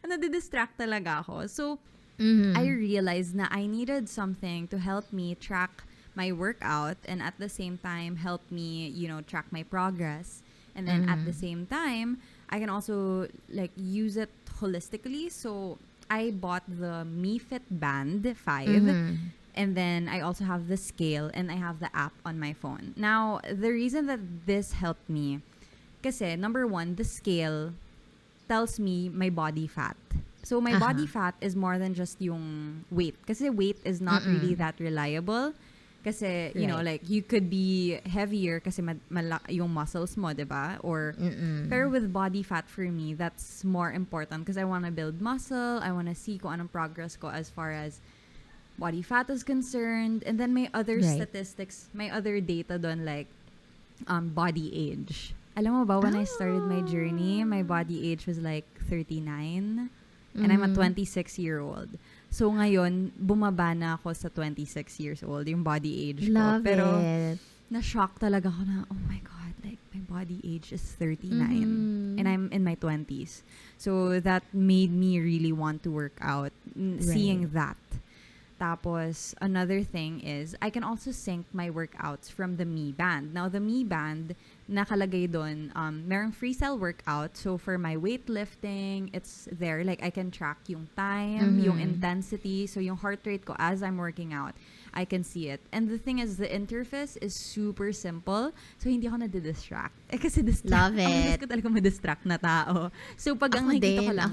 nadidistract talaga ako. So, I realized na I needed something to help me track my workout and at the same time help me, track my progress. And then at the same time, I can also, like, use it holistically. So, I bought the Mi Fit Band 5. And then I also have the scale and I have the app on my phone. Now, the reason that this helped me, kasi number one, the scale tells me my body fat. So my body fat is more than just yung weight. Kasi weight is not really that reliable. Kasi, like, you could be heavier kasi yung muscles mo, diba? Or, pero with body fat for me, that's more important because I want to build muscle. I want to see kung anong progress ko as far as body fat is concerned, and then may other statistics, may other data doon like body age. Alam mo ba, when I started my journey, my body age was like 39 and I'm a 26-year-old. So ngayon, bumaba na ako sa 26 years old, yung body age ko. Love Pero it. na-shock talaga ako na, oh my God, like my body age is 39 and I'm in my 20s. So that made me really want to work out, seeing that. Tapos, another thing is, I can also sync my workouts from the Mi Band. Now, the Mi Band, nakalagay doon, merong freestyle workout. So, for my weightlifting, it's there. Like, I can track yung time, yung intensity. So, yung heart rate ko as I'm working out, I can see it. And the thing is, the interface is super simple. So, hindi ako nadidistract. Kasi Love it. Ang bilis ko talaga madistract na tao. So, pag ang nakikita ko lang,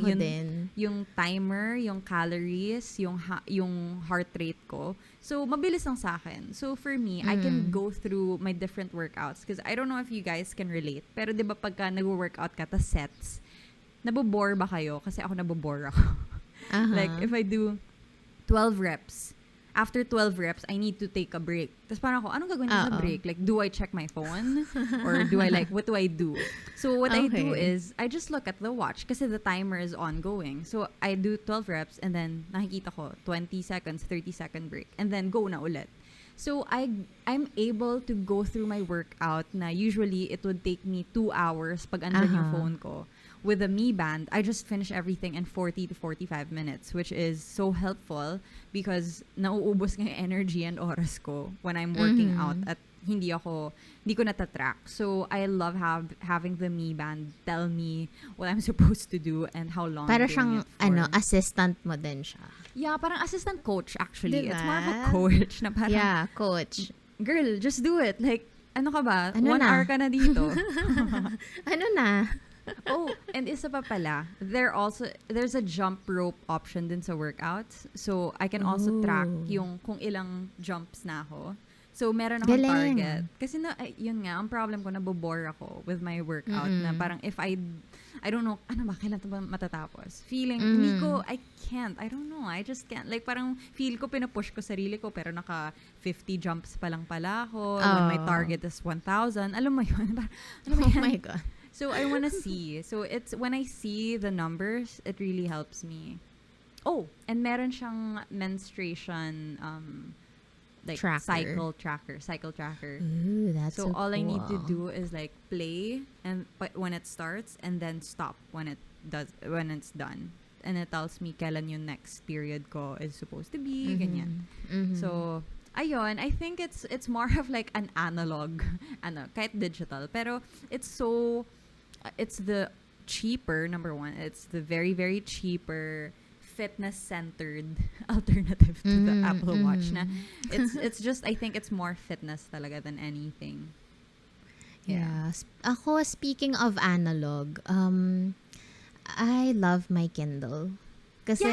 yung timer, yung calories, yung heart rate ko. So, mabilis lang sa akin. So, for me, I can go through my different workouts. Because I don't know if you guys can relate. Pero di ba pagka nag-workout ka, ta sets, nabobore ba kayo? Kasi ako nabobore ako. Like, if I do 12 reps, after 12 reps, I need to take a break. Tapos parang ako, anong gagawin ko sa break? Like, do I check my phone? Or do I what do I do? So, what I do is, I just look at the watch kasi the timer is ongoing. So, I do 12 reps and then nakikita ko 20 seconds, 30-second break. And then, go na ulit. So, I'm able to go through my workout na usually it would take me 2 hours pag andun yung phone ko. With the Mi Band, I just finish everything in 40 to 45 minutes, which is so helpful because nauubos ng energy and oras ko when I'm working out at hindi ko natatrack. So, I love having the Mi Band tell me what I'm supposed to do and how long Para I'm doing siyang, it for. assistant mo din siya. Yeah, parang assistant coach actually. Diba? It's more of a coach na parang, Yeah, coach. girl, just do it. Like, ano ka ba? Ano 1 hour ka na dito. Ano na? Oh, and isa pa pala, there's a jump rope option din sa workouts. So, I can also track yung kung ilang jumps na ako. So, meron akong Galing. target. Kasi yun nga, ang problem ko, nabobore ako with my workout. Na parang if I don't know, ano ba, kailan ito ba matatapos? Feeling, I can't. I don't know. I just can't. Like, parang feel ko, pinapush ko sarili ko, pero naka 50 jumps pa lang pala ako. When my target is 1,000. Alam mo yun? Ano ba yan? Oh my God. So, I want to see. So, it's when I see the numbers, it really helps me. Oh, and meron siyang menstruation like cycle tracker. Ooh, that's so all I need to cool. do is like play and when it starts and then stop when it's done. And it tells me kailan yung next period ko is supposed to be, ganyan. So, ayun, I think it's more of like an analog, kahit digital, pero it's the cheaper, number one, it's the very, very cheaper, fitness-centered alternative to the Apple Watch na it's just, I think it's more fitness talaga than anything. Yeah. Ako, speaking of analog, I love my Kindle. Kasi,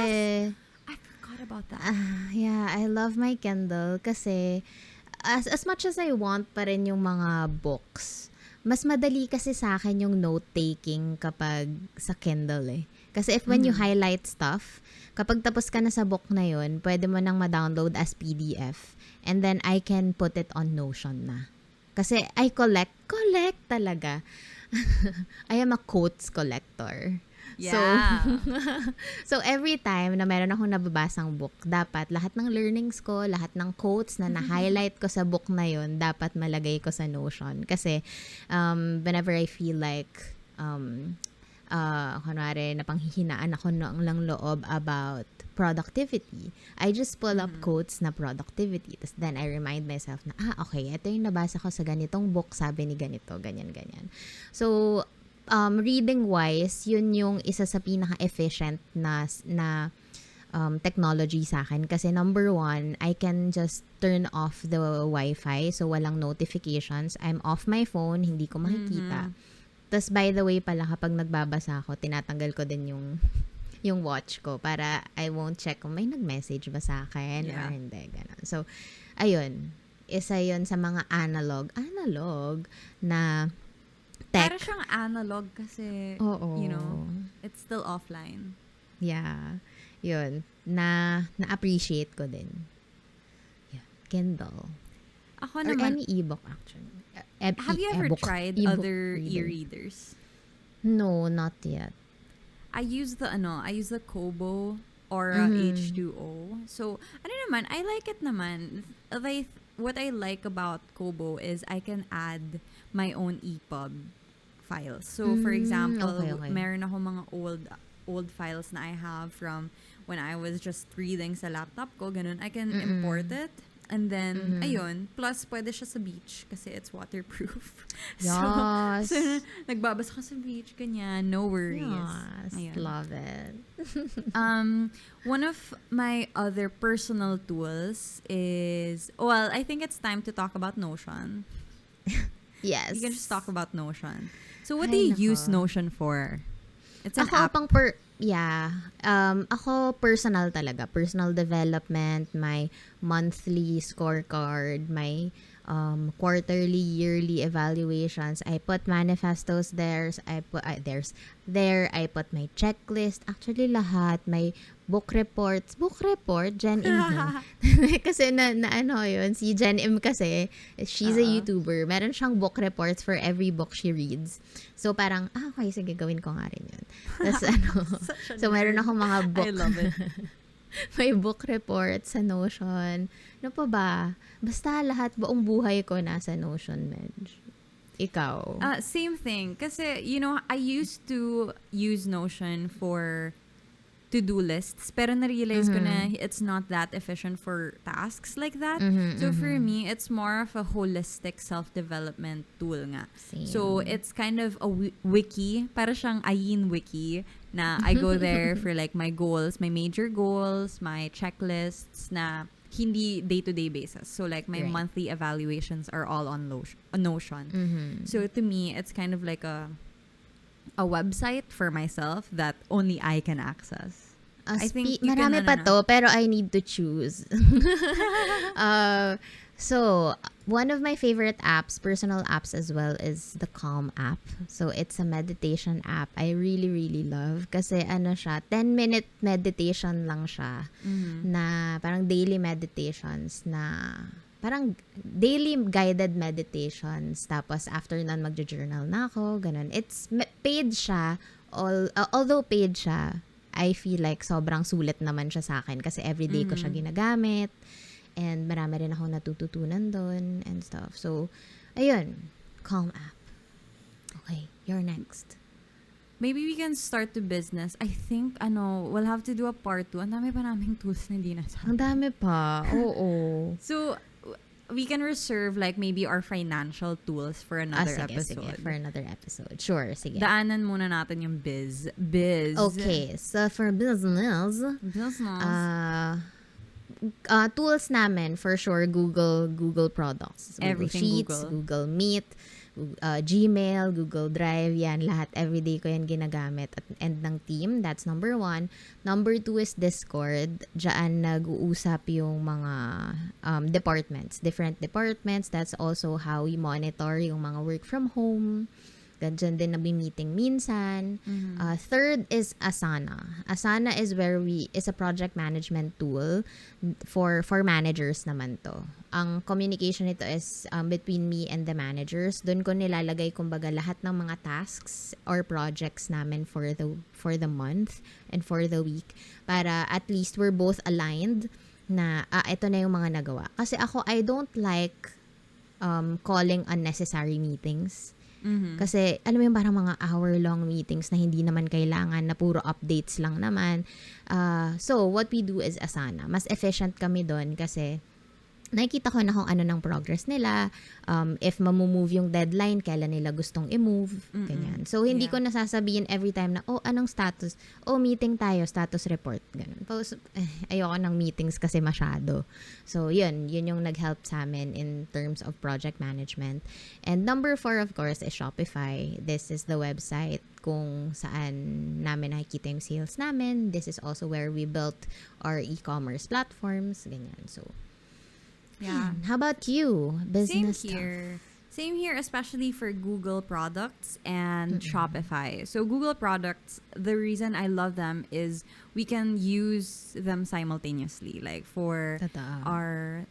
I forgot about that. yeah, I love my Kindle kasi as much as I want pa rin yung mga books, mas madali kasi sa akin yung note-taking kapag sa Kindle eh. Kasi when you highlight stuff, kapag tapos ka na sa book na yun, pwede mo nang ma-download as PDF. And then I can put it on Notion na. Kasi I collect talaga. I am a quotes collector. Yeah. So every time na meron akong nababasang book, dapat lahat ng learnings ko, lahat ng quotes na na-highlight ko sa book na yun, dapat malagay ko sa Notion. Kasi whenever I feel like kunwari napanghihinaan ako ng loob about productivity, I just pull up quotes na productivity. Tapos then I remind myself na, okay, ito yung nabasa ko sa ganitong book, sabi ni ganito, ganyan. So, reading-wise, yun yung isa sa pinaka-efficient na technology sa akin. Kasi number one, I can just turn off the Wi-Fi, so walang notifications. I'm off my phone, hindi ko makikita. Tapos, by the way pala, kapag nagbabasa ako, tinatanggal ko din yung watch ko para I won't check kung may nag-message ba sa akin or hindi. Ganun. So, ayun. Isa yun sa mga analog na tech. Para siyang analog kasi, you know, it's still offline. Yeah. Yun. Na-appreciate ko din. Yeah. Kindle. Ako Or naman, any ebook actually. have you ever tried ebook other reader. e-readers? No, not yet. I use the Kobo or H2O. So, I like it naman. What I like about Kobo is I can add my own EPUB files. So, for example, okay. meron ako mga old files na I have from when I was just reading sa laptop ko, ganun. I can import it. And then, ayun, plus pwede siya sa beach kasi it's waterproof. Yes. So, nagbabasa ka sa beach, ganyan, no worries. Yes, Ayun. love it. One of my other personal tools is, well, I think it's time to talk about Notion. Yes. You can just talk about Notion. So, what Ay, do you nako. use Notion for? It's an Ako app. ako personal talaga. Personal development, my monthly scorecard, my quarterly, yearly evaluations. I put manifestos there. I put my checklist. Actually, lahat. My book report, Jen Im. Kasi na ano yun, si Jen Im kasi, she's a YouTuber. Meron siyang book reports for every book she reads. So parang, okay, sige, gawin ko nga rin yun. Tapos so meron akong mga book. I love it. May book report sa Notion. Ano pa ba? Basta lahat, buong buhay ko nasa Notion, Medj. Ikaw? Same thing. Kasi, I used to use Notion for to-do lists, pero na-realize ko na it's not that efficient for tasks like that. So for me, it's more of a holistic self-development tool nga. Same. So it's kind of a wiki, para siyang Ayn wiki, na I go there for like my goals, my major goals, my checklists na hindi day-to-day basis. So like my monthly evaluations are all on Notion. So to me, it's kind of like a website for myself that only I can access. I think you marami can, pa to, pero I need to choose. So, one of my favorite apps, personal apps as well, is the Calm app. So, it's a meditation app. I really, really love. Kasi siya, 10-minute meditation lang siya. Na parang daily meditations na parang daily guided meditations. Tapos, after nun, magjo-journal na ako. Ganun. It's paid siya. Although paid siya, I feel like sobrang sulit naman siya sa akin. Kasi everyday ko siya ginagamit. And marami rin ako natututunan doon and stuff. So, ayun. Calm app. Okay, you're next. Maybe we can start the business. I think, we'll have to do a part 2. Ang dami pa naming tools na hindi nasabi. Ang dami pa. Oo. So, we can reserve like maybe our financial tools for another episode. Sige, for another episode. Sure, sige. Daanan muna natin yung biz. Okay, so for business, tools namin, for sure, Google products. Google Everything Sheets, Google. Google Meet, Gmail, Google Drive, yan, lahat. Everyday ko yan ginagamit. At end ng team, that's number 1. Number 2 is Discord. Diyan nag-uusap yung mga departments, different departments. That's also how we monitor yung mga work from home. Diyan din nabi-meeting minsan. Third is Asana. Asana is is a project management tool for managers naman to. Ang communication nito is between me and the managers. Doon ko nilalagay kumbaga lahat ng mga tasks or projects namin for the month and for the week para at least we're both aligned na ito na yung mga nagawa. Kasi ako, I don't like calling unnecessary meetings. Kasi, alam mo yung parang mga hour-long meetings na hindi naman kailangan, na puro updates lang naman. So, what we do is Asana. Mas efficient kami doon kasi nakikita ko na kung ano ng progress nila, if mamumove yung deadline, kailan nila gustong i-move, ganyan. So, hindi ko nasasabihin every time na, anong status? Meeting tayo, status report, ganun. Tapos, ayoko ng meetings kasi masyado. So, yun yung nag-help sa amin in terms of project management. And number 4, of course, is Shopify. This is the website kung saan namin nakikita yung sales namin. This is also where we built our e-commerce platforms, ganyan. So, yeah. How about you? Business Same here, especially for Google products and Shopify. So Google products, the reason I love them is we can use them simultaneously. Like for our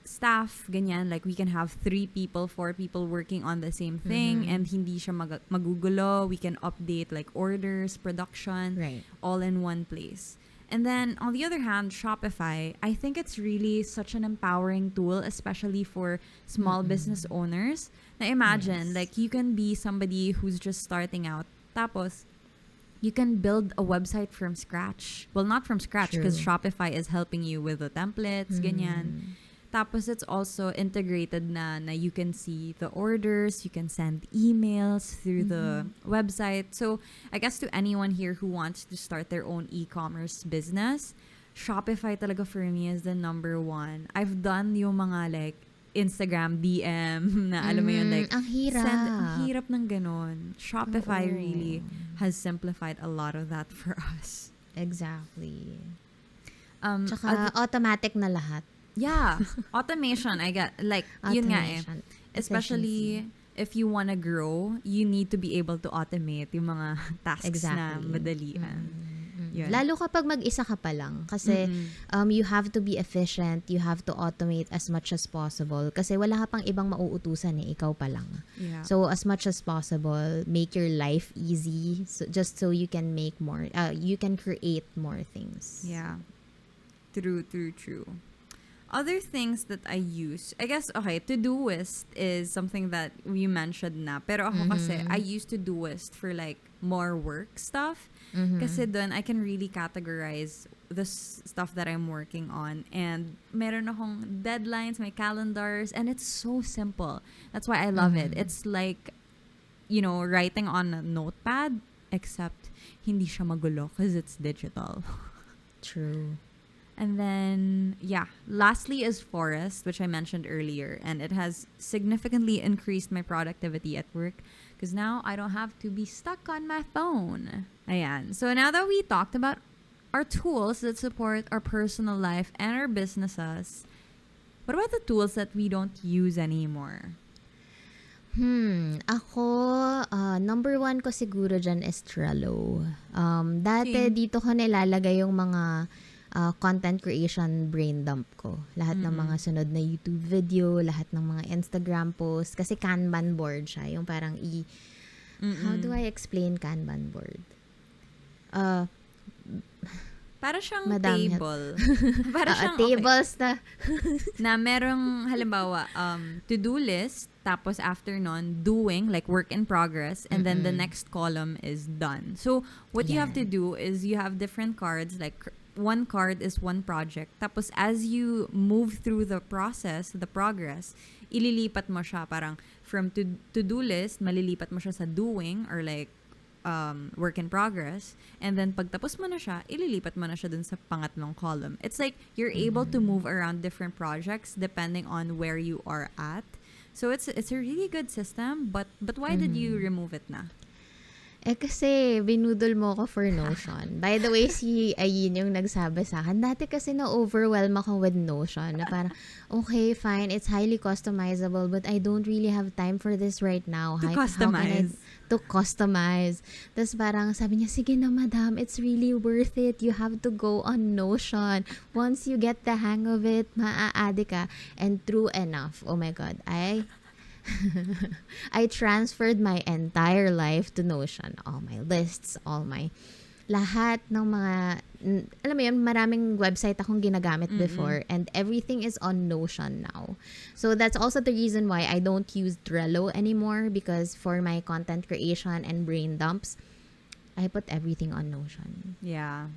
staff, ganyan, like we can have 3 people, 4 people working on the same thing and hindi siya magugulo. We can update like orders, production, all in one place. And then, on the other hand, Shopify, I think it's really such an empowering tool, especially for small business owners. Now, imagine, like, you can be somebody who's just starting out. Tapos, you can build a website from scratch. Well, not from scratch, because Shopify is helping you with the templates, ganyan. Tapos, it's also integrated na you can see the orders, you can send emails through the website. So, I guess to anyone here who wants to start their own e-commerce business, Shopify talaga for me is the number 1. I've done yung mga like Instagram DM na alam mo yun, like ang hirap ng ganon. Shopify really has simplified a lot of that for us. Exactly. Tsaka automatic na lahat. Yeah, automation. I get like yun nga eh. Especially if you wanna grow, you need to be able to automate yung mga tasks na madalian. Lalo kapag mag-isa ka pa lang kasi you have to be efficient, you have to automate as much as possible kasi wala ka pang ibang mauutusan ikaw pa lang. Yeah. So as much as possible, make your life easy just so you can make more, you can create more things. Yeah. True. Other things that I use, I guess, okay, Todoist is something that we mentioned na. Pero ako kasi, I use Todoist for like more work stuff. Kasi dun, I can really categorize the stuff that I'm working on. And meron akong deadlines, my calendars, and it's so simple. That's why I love it. It's like, writing on a notepad, except hindi siya magulo because it's digital. True. And then, lastly is Forest, which I mentioned earlier. And it has significantly increased my productivity at work because now I don't have to be stuck on my phone. Ayan. So now that we talked about our tools that support our personal life and our businesses, what about the tools that we don't use anymore? Ako, number 1 ko siguro dyan is Trello. Dati dito ko nilalagay yung mga content creation brain dump ko. Lahat ng mga sunod na YouTube video, lahat ng mga Instagram post. Kasi Kanban board siya. Yung parang how do I explain Kanban board? Para siyang table. Para siyang tables na merong halimbawa to-do list, tapos after nun, doing, like work in progress, and then the next column is done. So, what you have to do is you have different cards, like one card is one project. Tapos as you move through the process, the progress, ililipat mo siya parang from to-do list, malilipat mo siya sa doing or like work in progress. And then pag tapos mo na siya, ililipat mo na siya dun sa pangatlong column. It's like you're able to move around different projects depending on where you are at. So it's a really good system, but why did you remove it na? Kasi binudol mo ko for Notion. By the way, si Ayin yung nagsabi sa akin. Dati kasi na-overwhelm ako with Notion. Na parang, okay, fine, it's highly customizable, but I don't really have time for this right now. To How can I customize. to customize? Tapos parang sabi niya, sige na madam, it's really worth it. You have to go on Notion. Once you get the hang of it, maa-addict ka. And true enough, oh my God, I transferred my entire life to Notion. All my lists, all my lahat ng mga alam mo yun, maraming website akong ginagamit before and everything is on Notion now. So that's also the reason why I don't use Trello anymore, because for my content creation and brain dumps, I put everything on Notion. Yeah.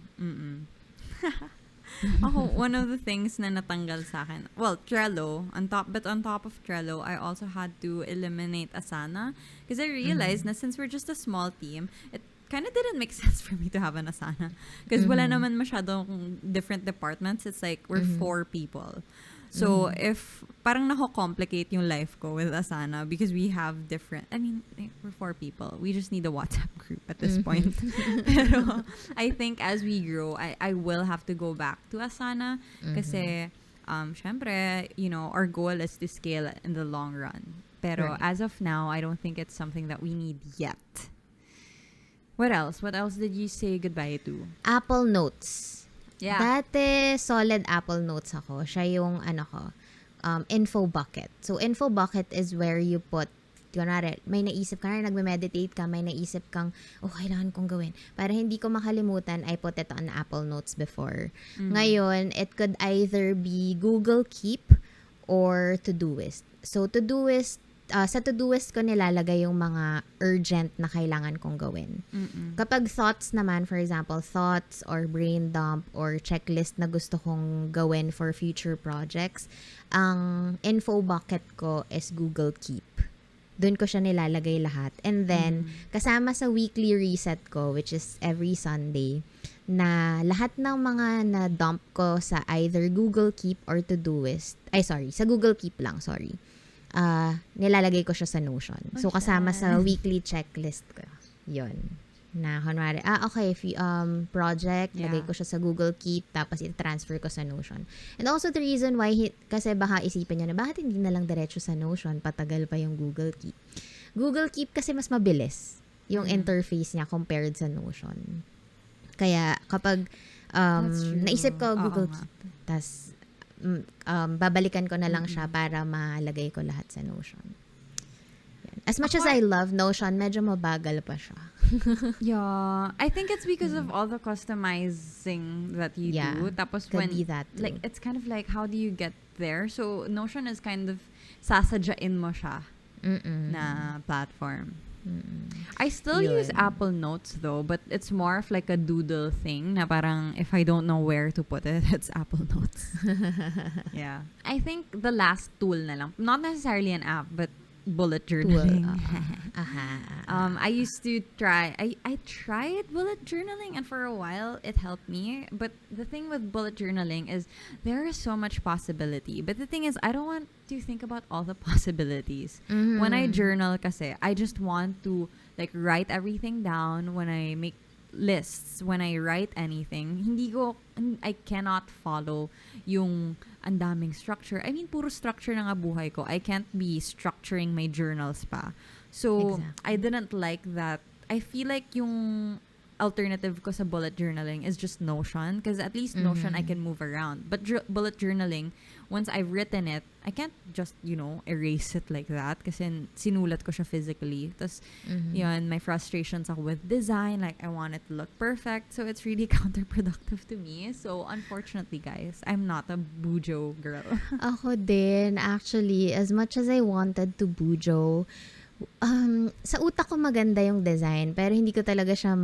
Ako, one of the things na natanggal sa akin, well, Trello, but on top of Trello, I also had to eliminate Asana because I realized na since we're just a small team, it kind of didn't make sense for me to have an Asana because wala naman masyadong different departments. It's like we're 4 people. So if parang nako-complicate yung life ko with Asana because we have different, we're 4 people. We just need a WhatsApp group at this point. Pero I think as we grow, I will have to go back to Asana kasi syempre, our goal is to scale in the long run. Pero as of now, I don't think it's something that we need yet. What else? What else did you say goodbye to? Apple Notes. Yeah. Dati, solid Apple Notes ako. Siya yung, info bucket. So, info bucket is where you put, kunwari, may naisip ka na, nagme-meditate ka, may naisip kang, kailangan kong gawin. Para hindi ko makalimutan, I put it on Apple Notes before. Ngayon, it could either be Google Keep or Todoist. So, Todoist, sa Todoist ko nilalagay yung mga urgent na kailangan kong gawin. Kapag thoughts naman, for example, thoughts or brain dump or checklist na gusto kong gawin for future projects, ang info bucket ko is Google Keep. Doon ko siya nilalagay lahat. And then, kasama sa weekly reset ko, which is every Sunday, na lahat ng mga na-dump ko sa either Google Keep or Todoist, sa Google Keep lang, nilalagay ko siya sa Notion. So, kasama sa weekly checklist ko. Yun. Na, kunwari, if project, lagay ko siya sa Google Keep, tapos i-transfer ko sa Notion. And also the reason why, kasi baka isipin nyo na, bakit hindi na lang diretso sa Notion, patagal pa yung Google Keep. Google Keep kasi mas mabilis yung interface niya compared sa Notion. Kaya, kapag naisip ko Google Keep, tas babalikan ko na lang siya para malagay ko lahat sa Notion. Yan. As much as I love Notion, medyo mabagal pa siya. Yeah, I think it's because of all the customizing that you do. Tapos could be that too. like it's kind of like how do you get there? So Notion is kind of sasadyain mo siya na platform. I still use Apple Notes though, but it's more of like a doodle thing na parang if I don't know where to put it, it's Apple Notes. Yeah. I think the last tool na lang, not necessarily an app, but bullet journaling. I used to I tried bullet journaling and for a while it helped me, but the thing with bullet journaling is there is so much possibility, but the thing is I don't want to think about all the possibilities. When I journal kasi I just want to like write everything down. When I make lists, when I write anything, I cannot follow yung ang daming structure. I mean, puro structure na nga buhay ko. I can't be structuring my journals pa. So, I didn't like that. I feel like yung alternative ko sa bullet journaling is just Notion, because at least Notion I can move around. But bullet journaling, once I've written it, I can't just, erase it like that kasi sinulat ko siya physically. Tapos, yun, my frustrations ako with design, like I want it to look perfect. So, it's really counterproductive to me. So, unfortunately, guys, I'm not a bujo girl. Ako din, actually, as much as I wanted to bujo, sa utak ko maganda yung design, pero hindi ko talaga siya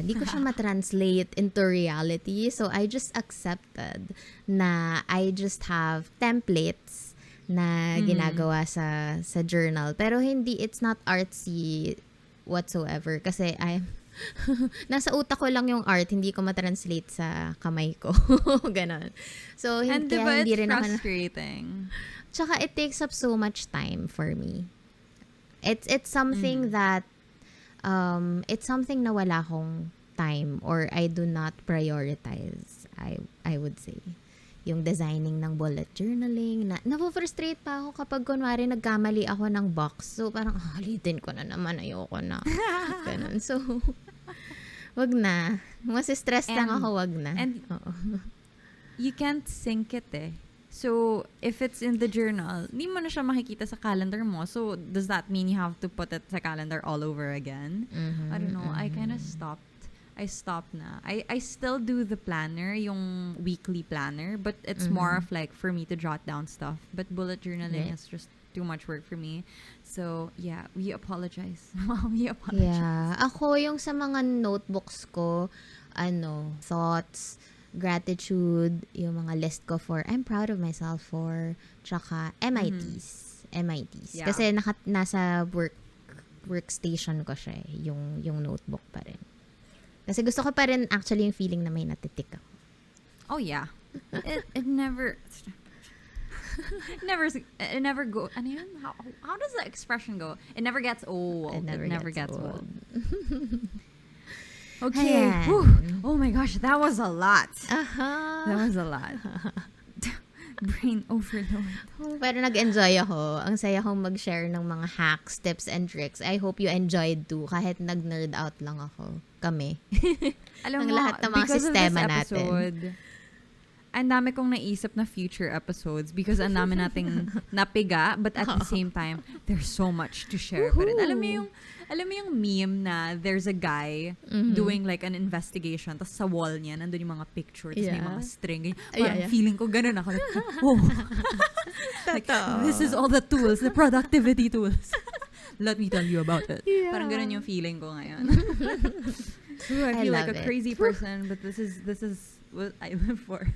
hindi ko siya ma-translate into reality. So, I just accepted na I just have templates na ginagawa sa journal. Pero it's not artsy whatsoever. Kasi nasa utak ko lang yung art, hindi ko ma-translate sa kamay ko. Ganon. So, And kaya diba hindi it's rin frustrating? Tsaka it takes up so much time for me. It's something that it's something na wala akong time or I do not prioritize. I would say yung designing ng bullet journaling na-frustrate pa ako kapag kunwari nagkamali ako ng box. So parang halitin ko na naman, ayoko na. Ganun. So wag na. Mas stress lang ako, wag na. And you can't sync it eh. So, if it's in the journal, hindi mo na siya makikita sa calendar mo. So, does that mean you have to put it sa calendar all over again? I don't know. I kind of stopped. I stopped na. I still do the planner, yung weekly planner, but it's more of like for me to jot down stuff. But bullet journaling is just too much work for me. So, yeah, we apologize. We apologize. Yeah. Ako, yung sa mga notebooks ko, thoughts, gratitude, yung mga list ko for I'm proud of myself for, tsaka MITs. Yeah. Kasi nasa workstation ko siya yung notebook pa rin. Kasi gusto ko pa rin actually yung feeling na may natitik ako. Oh, yeah. It never go. Ano yun? How does the expression go? It never gets old. It never gets old. Okay. Oh my gosh, that was a lot. That was a lot. Brain overload. Pero nag-enjoy ako. Ang saya kong mag-share ng mga hacks, tips, and tricks. I hope you enjoyed too. Kahit nag-nerd out lang ako. Kami. Alam ang mo, lahat ng mga because sistema of this natin. episode, ang dami kong naisip na future episodes because ang dami nating napiga, but at the same time, there's so much to share. Pero alam mo yung meme na there's a guy doing like an investigation, tapos sa wall niya, nandun yung mga picture, tapos may mga string. Parang feeling ko ganun ako. Like, oh. Like, this is all the tools, the productivity tools. Let me tell you about it. Yeah. Parang ganun yung feeling ko ngayon. Ooh, I feel like a crazy person, but this is what I live for.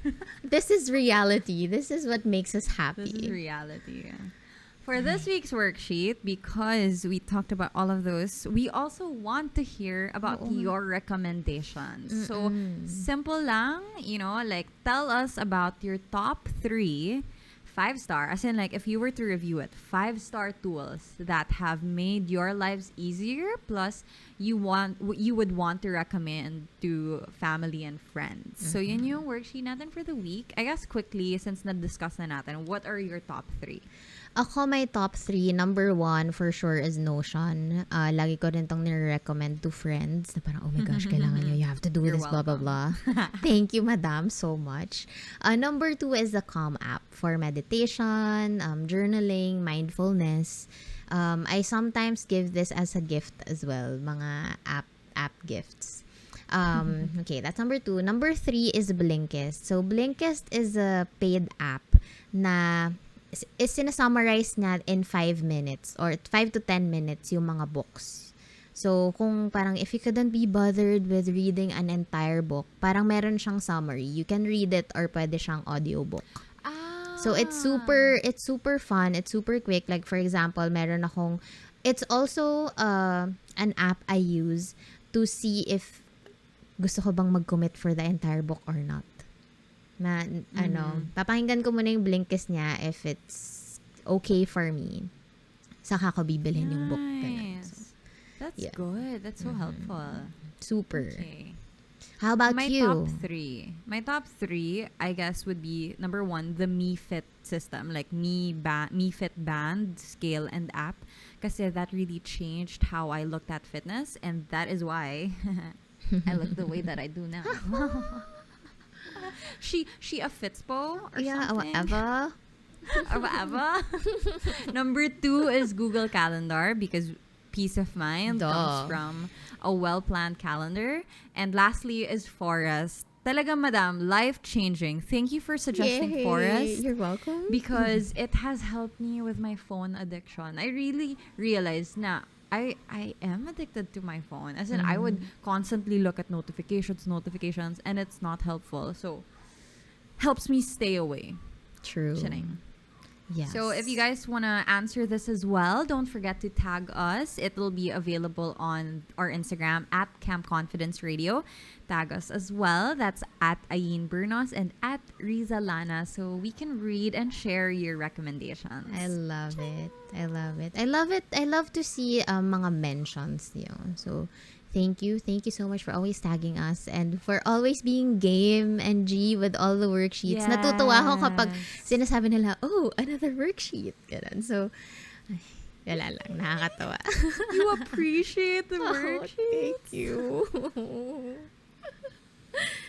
This is reality. This is what makes us happy. This is reality. For this week's worksheet, because we talked about all of those, we also want to hear about your recommendations. So, simple lang, like tell us about your top 3 5-star, as in like if you were to review it, 5-star tools that have made your lives easier, plus you would want to recommend to family and friends. So yun yung worksheet natin for the week. I guess quickly, since na-discuss na natin, what are your top 3? Ako, my top 3, number 1 for sure is Notion. Lagi ko rin tong nire-recommend to friends na parang, oh my gosh, kailangan nyo, you have to do You're this, blah, blah, blah. Thank you, madam, so much. Number 2 is the Calm app for meditation, journaling, mindfulness. I sometimes give this as a gift as well, mga app gifts. Okay, that's number 2. Number 3 is Blinkist. So, Blinkist is a paid app na is sinasummarize niya in 5 minutes or 5 to 10 minutes yung mga books. So, kung parang if you couldn't be bothered with reading an entire book, parang meron siyang summary. You can read it or pwede siyang audiobook. So, it's super fun. It's super quick. Like, for example, meron akong, it's also an app I use to see if gusto ko bang mag-commit for the entire book or not. Na, papakinggan ko muna yung Blinkist niya if it's okay for me. Saka ko bibilhin yung book. Ganun. So, that's good. That's so helpful. Super. Okay. How about you? My top 3, I guess, would be number 1, the Mi Fit system, like Mi Fit band, scale, and app. Kasi that really changed how I looked at fitness, and that is why I look the way that I do now. She a Fitspo or something? Whatever. Or whatever. Number 2 is Google Calendar, because peace of mind comes from a well-planned calendar. And lastly is Forest. Talaga, madam, life-changing. Thank you for suggesting Forest. You're welcome. Because it has helped me with my phone addiction. I really realized na I am addicted to my phone. As in, I would constantly look at notifications, and it's not helpful. So, helps me stay away. True. Shining. Yes. So if you guys want to answer this as well, don't forget to tag us. It will be available on our Instagram at Camp Confidence Radio. Tag us as well. That's at Ayn Bernos and at Rizza Lana, so we can read and share your recommendations. I love it. I love it. I love it. I love to see mga mentions niyo. So, thank you. Thank you so much for always tagging us and for always being game and G with all the worksheets. Natutuwa ako kapag sinasabi nila, oh, another worksheet. Ganun. So, ay, wala lang. Nakakatawa. You appreciate the Oh, worksheet. thank you.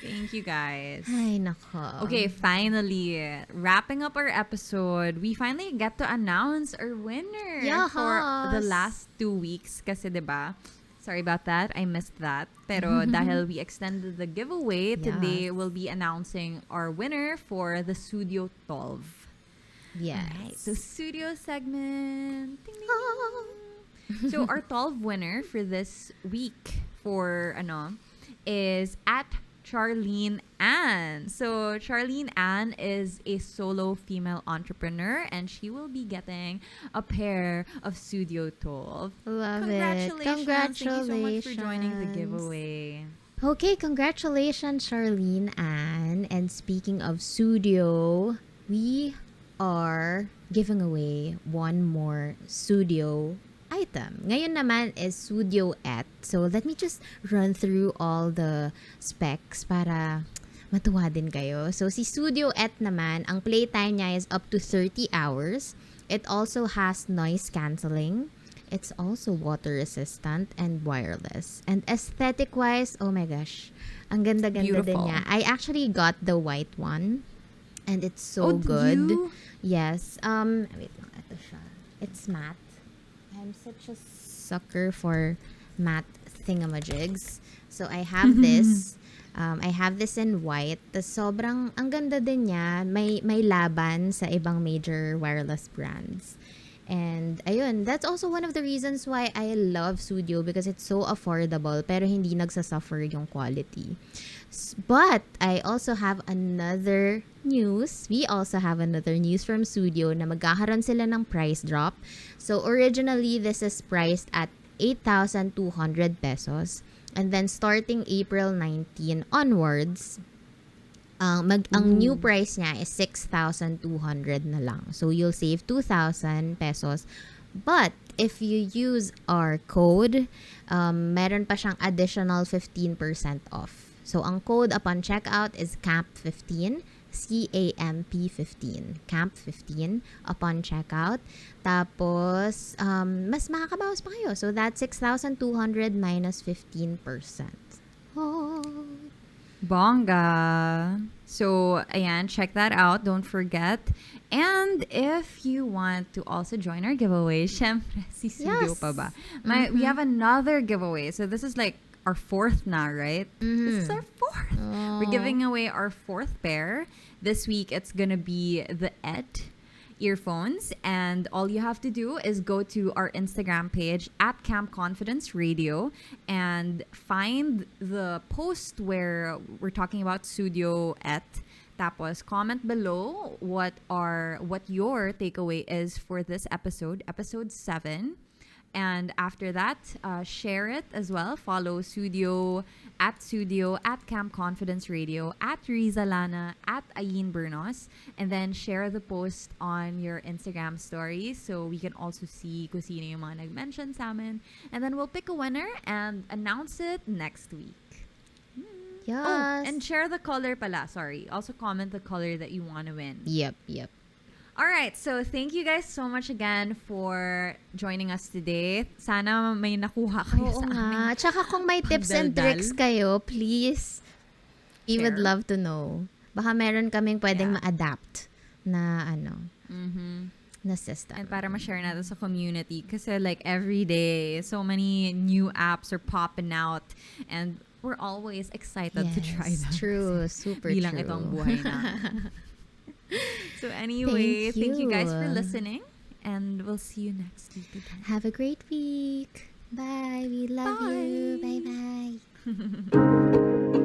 Thank you guys. Ay, nako. Okay, finally, wrapping up our episode, we finally get to announce our winner for the last 2 weeks. Kasi, diba? Sorry about that. I missed that. Pero dahil we extended the giveaway, today we'll be announcing our winner for the Studio 12. Yes. Alright, so Studio segment. Ding, ding, ding. So our 12 winner for this week is at Charlene Ann. So Charlene Ann is a solo female entrepreneur and she will be getting a pair of Studio 12. Love Congratulations. it. Thank you so much for joining the Congratulations. giveaway. Okay, congratulations, Charlene Ann. And speaking of studio, we are giving away one more studio item. Ngayon naman is Studio Et. So let me just run through all the specs para matuwa din kayo. So si Studio Et naman, ang playtime niya is up to 30 hours. It also has noise cancelling. It's also water resistant and wireless. And aesthetic wise, oh my gosh, ang ganda-ganda din Beautiful. niya. I actually got the white one and it's so did good. you? Yes. Wait lang, ito siya. It's matte. I'm such a sucker for matte thingamajigs. So I have this. I have this in white. Tas sobrang ang ganda din niya. May laban sa ibang major wireless brands. And ayun, that's also one of the reasons why I love Studio because it's so affordable pero hindi nagsasuffer yung quality. But I also have another news. We also have another news from Studio na magkakaroon sila ng price drop. So originally, this is priced at 8,200 pesos. And then starting April 19 onwards, ang new price niya is 6,200 na lang. So you'll save 2,000 pesos. But if you use our code, meron pa siyang additional 15% off. So ang code upon checkout is CAMP15, CAMP15, CAMP15 upon checkout. Tapos, mas makakabawas pa kayo. So that's 6,200 minus 15%. Oh. Bongga. So, ayan, check that out. Don't forget. And if you want to also join our giveaway, syempre, si Studio Yes. pa ba? We have another giveaway. So, this is like our fourth now, right? This is our fourth. We're giving away our fourth pair. This week, it's gonna be the ET earphones, and all you have to do is go to our Instagram page at Camp Confidence Radio and find the post where we're talking about Studio Et. Tapos comment below what your takeaway is for this episode 7. And after that, share it as well. Follow Studio, at Camp Confidence Radio, at Rizza Lana, at Ayn Bernos. And then share the post on your Instagram stories so we can also see kung sino yung mga nag-mention sa amin. And then we'll pick a winner and announce it next week. Yes. Oh, and share the color pala. Sorry. Also comment the color that you want to win. Yep. All right, so thank you guys so much again for joining us today. Sana may nakuha kayo Oo sa nga. amin. Tsaka kung may tips and Pagdaldal. tricks kayo, please, we would Share. love to know. Baka meron kaming pwedeng Yeah. ma-adapt na Mm-hmm. na system. And para ma-share natin sa community. Kasi like every day, so many new apps are popping out. And we're always excited to try them. True. Super Bilang true. itong buhay natin. So anyway, thank you guys for you. listening. And we'll see you next week again. Have a great week. Bye. We love you. Bye. Bye-bye.